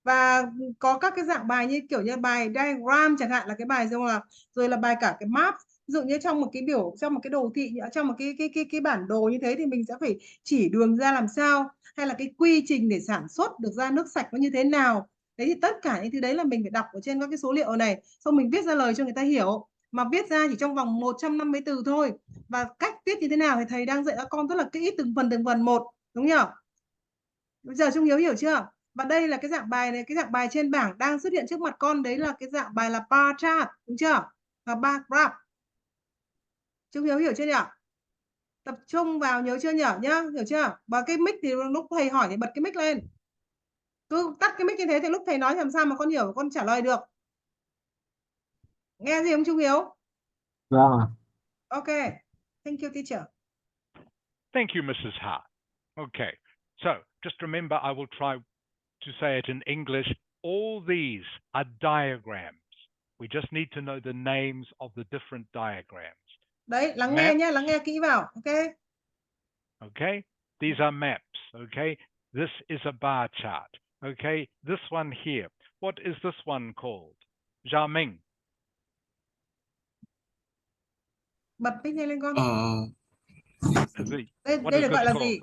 Và có các cái dạng bài như kiểu như bài diagram chẳng hạn, là cái bài rồi là bài cả cái map. Ví dụ như trong một cái trong một cái đồ thị, trong một cái bản đồ như thế thì mình sẽ phải chỉ đường ra làm sao, hay là cái quy trình để sản xuất được ra nước sạch nó như thế nào. Đấy thì tất cả những thứ đấy là mình phải đọc ở trên các cái số liệu này, xong mình viết ra lời cho người ta hiểu, mà viết ra chỉ trong vòng 150 từ thôi. Và cách viết như thế nào thì thầy đang dạy các con rất là kỹ từng phần một, đúng nhỉ? Bây giờ Trung Hiếu hiểu chưa? Và đây là cái dạng bài này, cái dạng bài trên bảng đang xuất hiện trước mặt con, đấy là cái dạng bài là bar chart, đúng chưa? Và bar graph. Trung Hiếu hiểu chưa nhỉ? Tập trung vào, nhớ chưa nhỉ? Nhá, hiểu chưa? Và cái mic thì lúc thầy hỏi thì bật cái mic lên. Cứ tắt cái mic như thế thì lúc thầy nói làm sao mà con hiểu, con trả lời được. Nghe gì không Trung Hiếu? Vâng ạ. Ok. Thank you teacher. Thank you, Mrs. Ha. Okay, so just remember, I will try to say it in English. All these are diagrams. We just need to know the names of the different diagrams. Đấy, lắng nghe nhé, lắng nghe kỹ vào. Ok. Okay, these are maps. Okay, this is a bar chart. Okay, this one here. What is this one called? Zhao Ming. Bật mic lên con. What Đây is được gọi this là called? gì?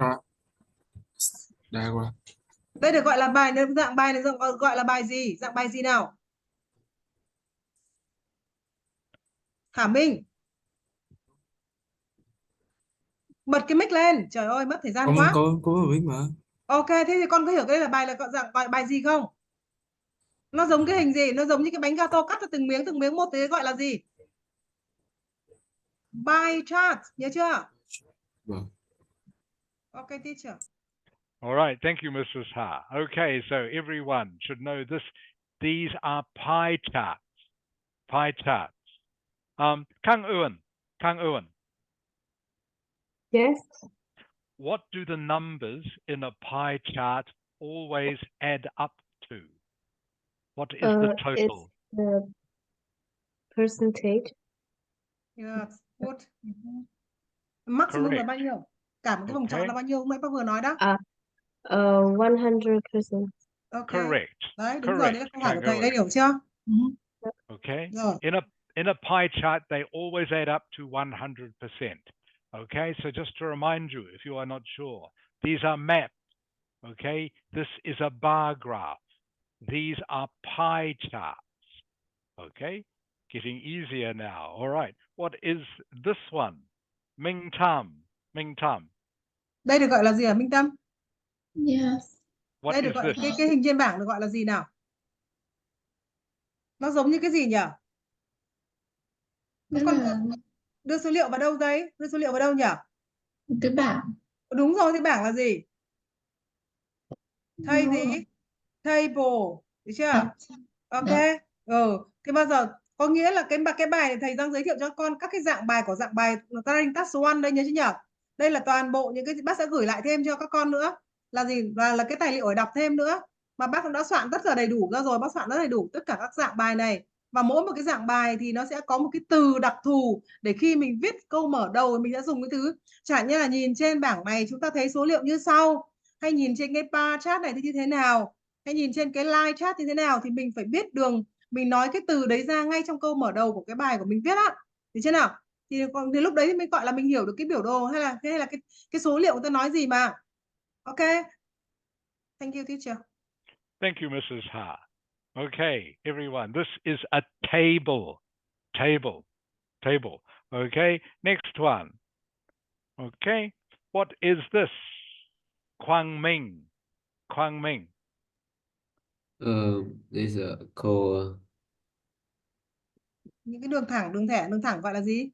Đây được gọi là bài, dạng bài này gọi là bài gì? Dạng bài gì nào? Khả Minh. Bật cái mic lên. Trời ơi, mất thời gian quá. Có biết mà. Ok, thế thì con có hiểu đây là bài là dạng bài gì không? Nó giống cái hình gì? Nó giống như cái bánh gato cắt ra từng miếng một, thế gọi là gì? Pie chart, nhớ chưa? Vâng. Ok, teacher. All right, thank you, Mrs. Ha. Okay, so everyone should know this. These are pie charts. Pie charts. Kang Ewan. Yes. What do the numbers in a pie chart always add up to? What is the total? It's the percentage. Yes, good. Maximum là bao nhiêu? Cả một cái vòng tròn là bao nhiêu? Hôm nãy bác vừa nói đó. 100%. Ok. Correct. Đấy, đúng rồi, đấy là câu hỏi của thầy, đây Ewan. hiểu chưa? Okay. Rồi. In a pie chart, they always add up to 100%. Okay, so just to remind you, if you are not sure, these are maps. Okay, this is a bar graph. These are pie charts. Okay, getting easier now. All right, what is this one? Ming Tam. Đây được gọi là gì hả Minh Tâm? Yes. What Đây được is gọi this? cái hình trên bảng được gọi là gì nào? Nó giống như cái gì nhỉ? Đó Con là đưa số liệu vào đâu đấy? Đưa số liệu vào đâu nhỉ? cái bảng. Đúng rồi, cái bảng là gì? Thầy gì? Table, được chưa? Ok. Thế bao giờ có nghĩa là cái bài này thầy đang giới thiệu cho con các cái dạng bài của dạng bài Taring Task 1 đây, nhớ chứ nhỉ? Đây là toàn bộ những cái bác sẽ gửi lại thêm cho các con nữa. Là gì? Và là cái tài liệu để đọc thêm nữa. Mà bác cũng đã soạn tất cả đầy đủ ra rồi, bác soạn rất đầy đủ tất cả các dạng bài này. Và mỗi một cái dạng bài thì nó sẽ có một cái từ đặc thù để khi mình viết câu mở đầu mình sẽ dùng cái thứ. Chẳng như là nhìn trên bảng này chúng ta thấy số liệu như sau, hay nhìn trên cái bar chart này thì như thế nào, hay nhìn trên cái line chart như thế nào, thì mình phải biết đường mình nói cái từ đấy ra ngay trong câu mở đầu của cái bài của mình viết á, được chưa nào? Thì lúc đấy thì mới gọi là mình hiểu được cái biểu đồ hay là cái số liệu người ta nói gì mà. Ok. Thank you teacher. Thank you, Mrs. Ha. Okay, everyone, this is a table. Okay, next one. Okay, what is this? Quang Ming. This is called Những cái đường thẳng gọi là gì?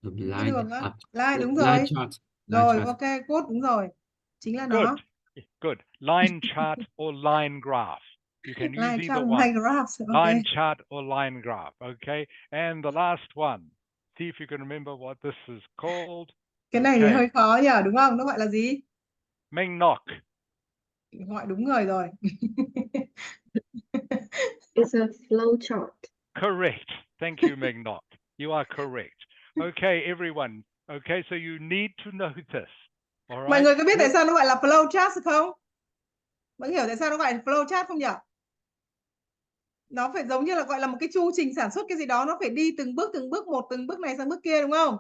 Những cái đường á. Line, đúng line rồi. chart. Rồi, ok, good, đúng rồi. Chính là nó. Good. Line chart or line graph. You can use Line either chart, one. line graph. Okay. Line chart or line graph. Okay. And the last one. See if you can remember what this is called. Cái này thì hơi khó nhỉ, đúng không? Nó gọi là gì? Ming Nok. Gọi đúng người rồi. It's a flow chart. Correct. Thank you, Ming Nok. You are correct. Okay, everyone. Okay, so you need to know this. All right. Mọi người có biết tại sao nó gọi là flow chart không? Mọi người hiểu tại sao nó gọi là flow chart không nhỉ? Nó phải giống như là gọi là một cái chu trình sản xuất cái gì đó, nó phải đi từng bước một, từng bước này sang bước kia, đúng không?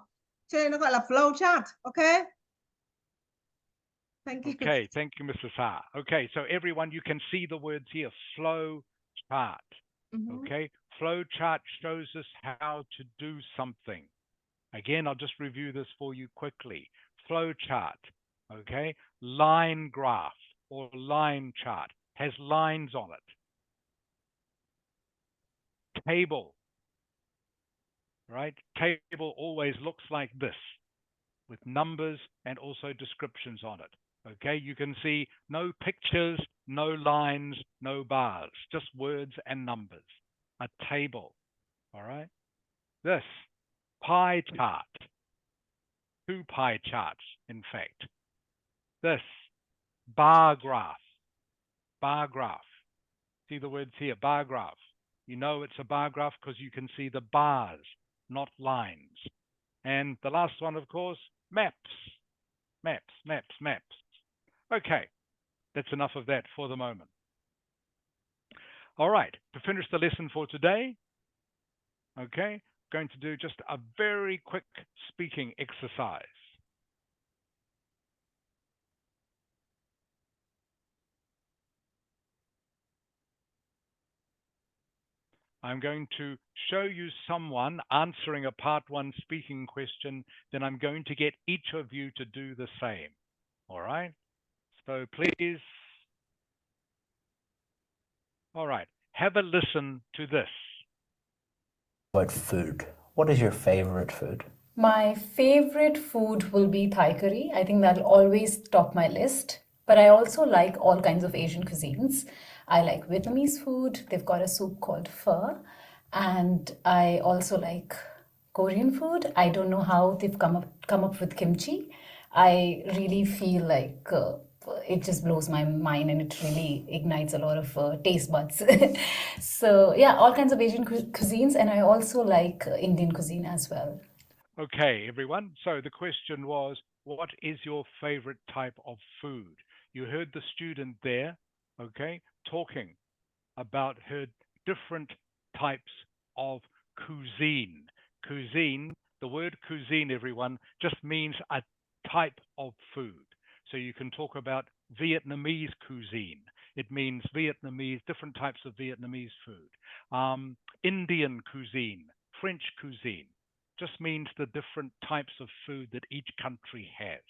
Cho nên nó gọi là flow chart. Ok. Thank you. Okay, thank you, Mrs. Ha. Okay, so everyone, you can see the words here, flow chart. Okay, flow chart shows us how to do something. Again, I'll just review this for you quickly. Flow chart, okay, line graph or line chart, has lines on it. Table, right? Table always looks like this, with numbers and also descriptions on it. Okay, you can see no pictures, no lines, no bars, just words and numbers. A table, all right? This, pie chart. 2 pie charts, in fact. This, bar graph. Bar graph. See the words here, bar graph. You know it's a bar graph because you can see the bars, not lines. And the last one, of course, maps. Maps, maps, maps. Okay, that's enough of that for the moment. All right, to finish the lesson for today, okay, going to do just a very quick speaking exercise. I'm going to show you someone answering a part 1 speaking question, then I'm going to get each of you to do the same. All right? So please, all right, have a listen to this. About food. What is your favorite food? My favorite food will be Thai curry. I think that'll always top my list. But I also like all kinds of Asian cuisines. I like Vietnamese food. They've got a soup called pho. And I also like Korean food. I don't know how they've come up with kimchi. I really feel like it just blows my mind and it really ignites a lot of taste buds. So yeah, all kinds of Asian cuisines, and I also like Indian cuisine as well. Okay, everyone. So the question was, what is your favorite type of food? You heard the student there, okay, talking about her different types of cuisine. Cuisine, the word cuisine, everyone, just means a type of food. So you can talk about Vietnamese cuisine. It means Vietnamese, different types of Vietnamese food. Indian cuisine, French cuisine, just means the different types of food that each country has.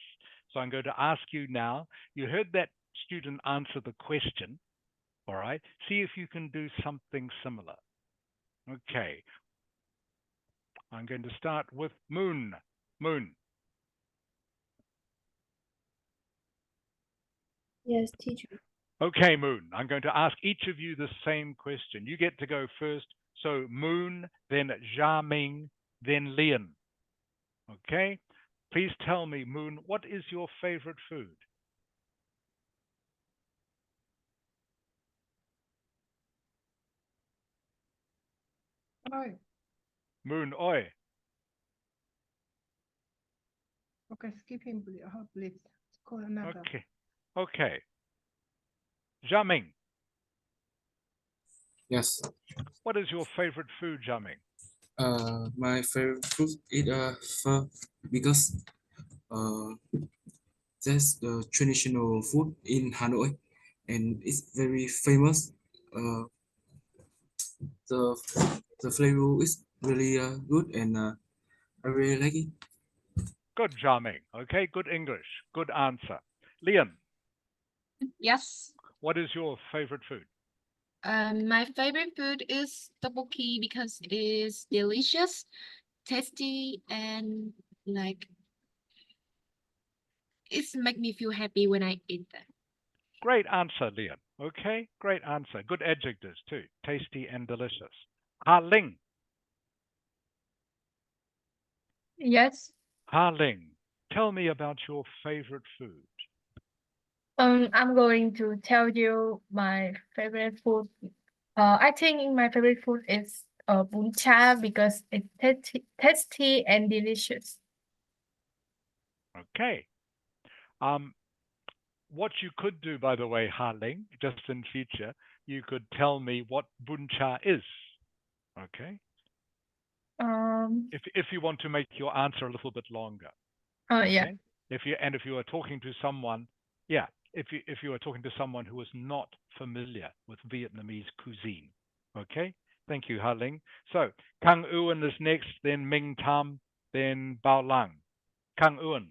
So I'm going to ask you now, you heard that student answer the question, all right? See if you can do something similar. Okay. I'm going to start with Moon. Moon. Yes, teacher. Okay, Moon. I'm going to ask each of you the same question. You get to go first. So Moon, then Xiaming, then Lian. Okay? Please tell me, Moon, what is your favorite food? Ơi, Moon, oi. okay, skip him, please. Call another. Okay. Okay. Xiaming, Yes. what is your favorite food, Xiaming? My favorite food is pho because that's the traditional food in Hanoi and it's very famous. The the flavor is really good and I really like it. Good, Xiaming. Okay, good English. Good answer. Lian, Yes. what is your favorite food? My favorite food is tteokbokki because it is delicious, tasty, and like it's make me feel happy when I eat that. Great answer, Lian. Okay, great answer. Good adjectives too. Tasty and delicious. Ha Ling. Yes. Ha Ling, tell me about your favorite food. I'm going to tell you my favorite food. I think my favorite food is bún chả because it's tasty and delicious. Okay. What you could do, by the way, Ha Ling, just in future, you could tell me what bún chả is. Okay. If you want to make your answer a little bit longer. Yeah. Okay? If you are talking to someone, yeah, if you are talking to someone who is not familiar with Vietnamese cuisine. Okay? Thank you, Ha Ling. So Kang Uan is next, then Ming Tam, then Bao Lang. Kang Uan.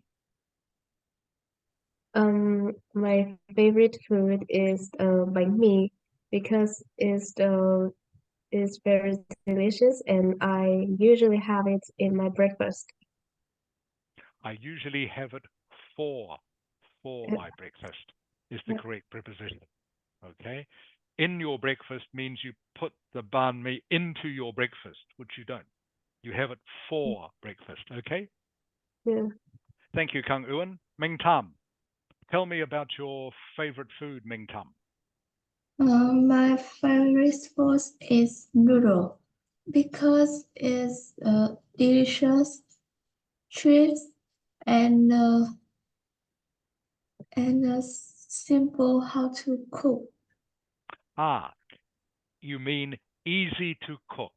My favorite food is bánh mì because it's very delicious and I usually have it in my breakfast. I usually have it for my breakfast is the correct preposition. Okay. In your breakfast means you put the banh mi into your breakfast, which you don't. You have it for breakfast. Okay. Yeah. Thank you, Kang Ewan. Ming Tam, tell me about your favorite food, Ming Tam. My favorite food is noodle because it's delicious, cheap, and simple how to cook. Ah, you mean easy to cook.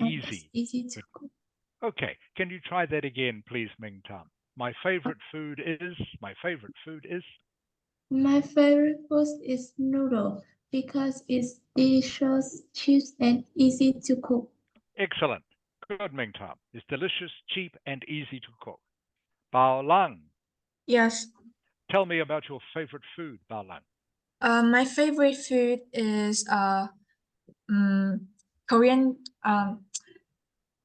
Easy. Easy to cook. Okay. Can you try that again, please, Ming Tam? My favorite food is. My favorite food is noodle because it's delicious, cheap, and easy to cook. Excellent. Good, Ming Tam. It's delicious, cheap, and easy to cook. Bao Lang, Yes. tell me about your favorite food, Bao Lang. My favorite food is Korean.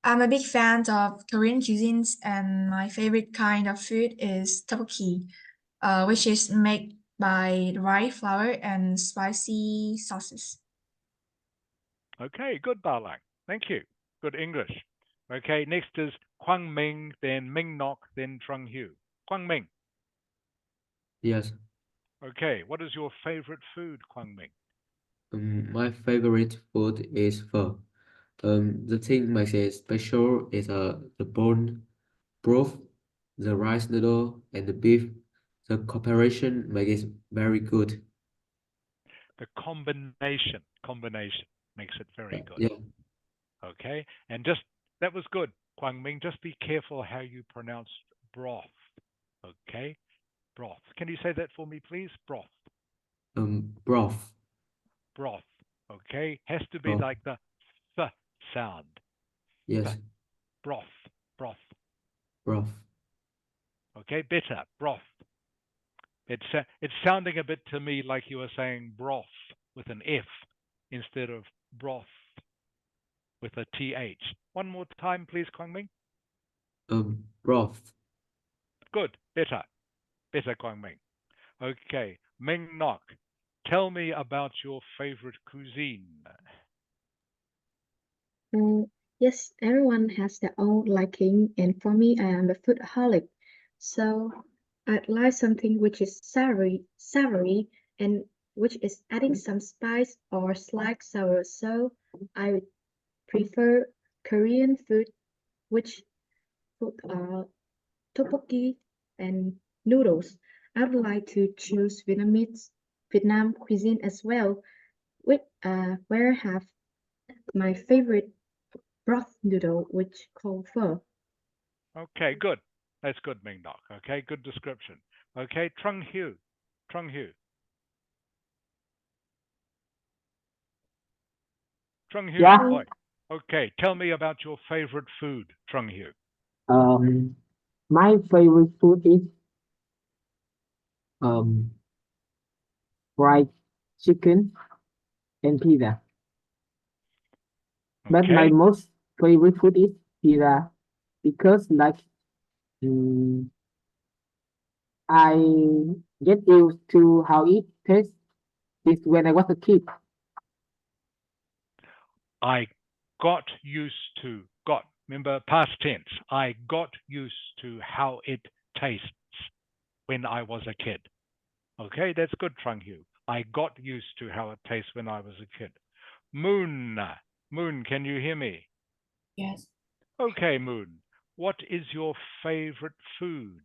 I'm a big fan of Korean cuisines, and my favorite kind of food is tteokbokki, which is made by rice flour and spicy sauces. Okay, good, Bao Lang. Thank you. Good English. Okay, next is Kwang Ming, then Ming Nok, then Trung Hu. Kwang Ming. Yes. Okay, what is your favorite food, Kwang Ming? My favorite food is pho. The thing makes it special is the bone broth, the rice noodle, and the beef. The cooperation makes it very good. The combination makes it very good. Yeah. Okay, and just that was good, Kwang Ming. Just be careful how you pronounce broth. Okay, broth. Can you say that for me, please? Broth. Broth. Broth. Okay, has to be Broth. like the th sound. Yes. Th. Broth. Broth. Broth. Okay, better. Broth. It's sounding a bit to me like you were saying broth with an F instead of broth with a TH. One more time, please, Kwang Ming. Broth. Good. Better, Kwang Ming. Okay, Ming Nok, tell me about your favorite cuisine. Yes, everyone has their own liking, and for me, I am a foodaholic. So I'd like something which is savory, and which is adding some spice or slight sour. So I would prefer Korean food, which food tteokbokki and noodles. I would like to choose Vietnam cuisine as well, where I have my favorite broth noodle, which called pho. Okay, good. That's good, Ming Nok. Okay, good description. Okay, Trung Hu. Trung Hu. Trung Hu. Yeah. Boy. Okay, tell me about your favorite food, Trung Hu. My favorite food is fried chicken and pizza. But my Okay. most favorite food is pizza because I get used to how it tastes is when I was a kid. I got used to, remember past tense, I got used to how it tastes when I was a kid. Okay, that's good, Trung Hu. I got used to how it tastes when I was a kid. Moon, can you hear me? Yes. Okay, Moon, what is your favorite food?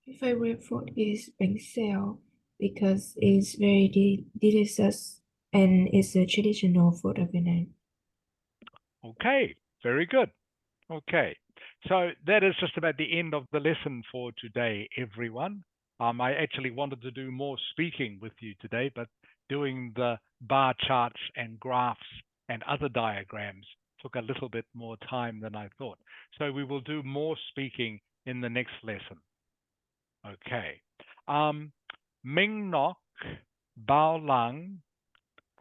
My favorite food is bánh xèo because it's very delicious and it's a traditional food of Vietnam. Okay, very good. Okay, so that is just about the end of the lesson for today, everyone. I actually wanted to do more speaking with you today, but doing the bar charts and graphs and other diagrams took a little bit more time than I thought. So we will do more speaking in the next lesson. Okay. Minh Nok, Bao Lang,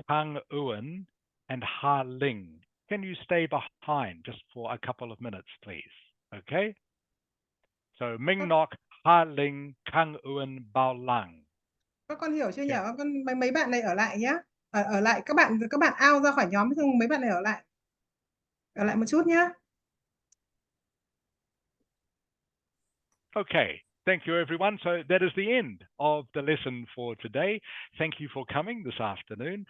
Kang Uan, and Ha Ling. Can you stay behind just for a couple of minutes, please? Okay? So Minh Nok, Ha Ling, Kang Uan, Bao Lang. Các con hiểu chưa nhỉ? Các con mấy bạn này ở lại nhá. Ở lại các bạn out ra khỏi nhóm, xong mấy bạn này ở lại. Ở lại một chút nhá. Okay, thank you everyone. So that is the end of the lesson for today. Thank you for coming this afternoon.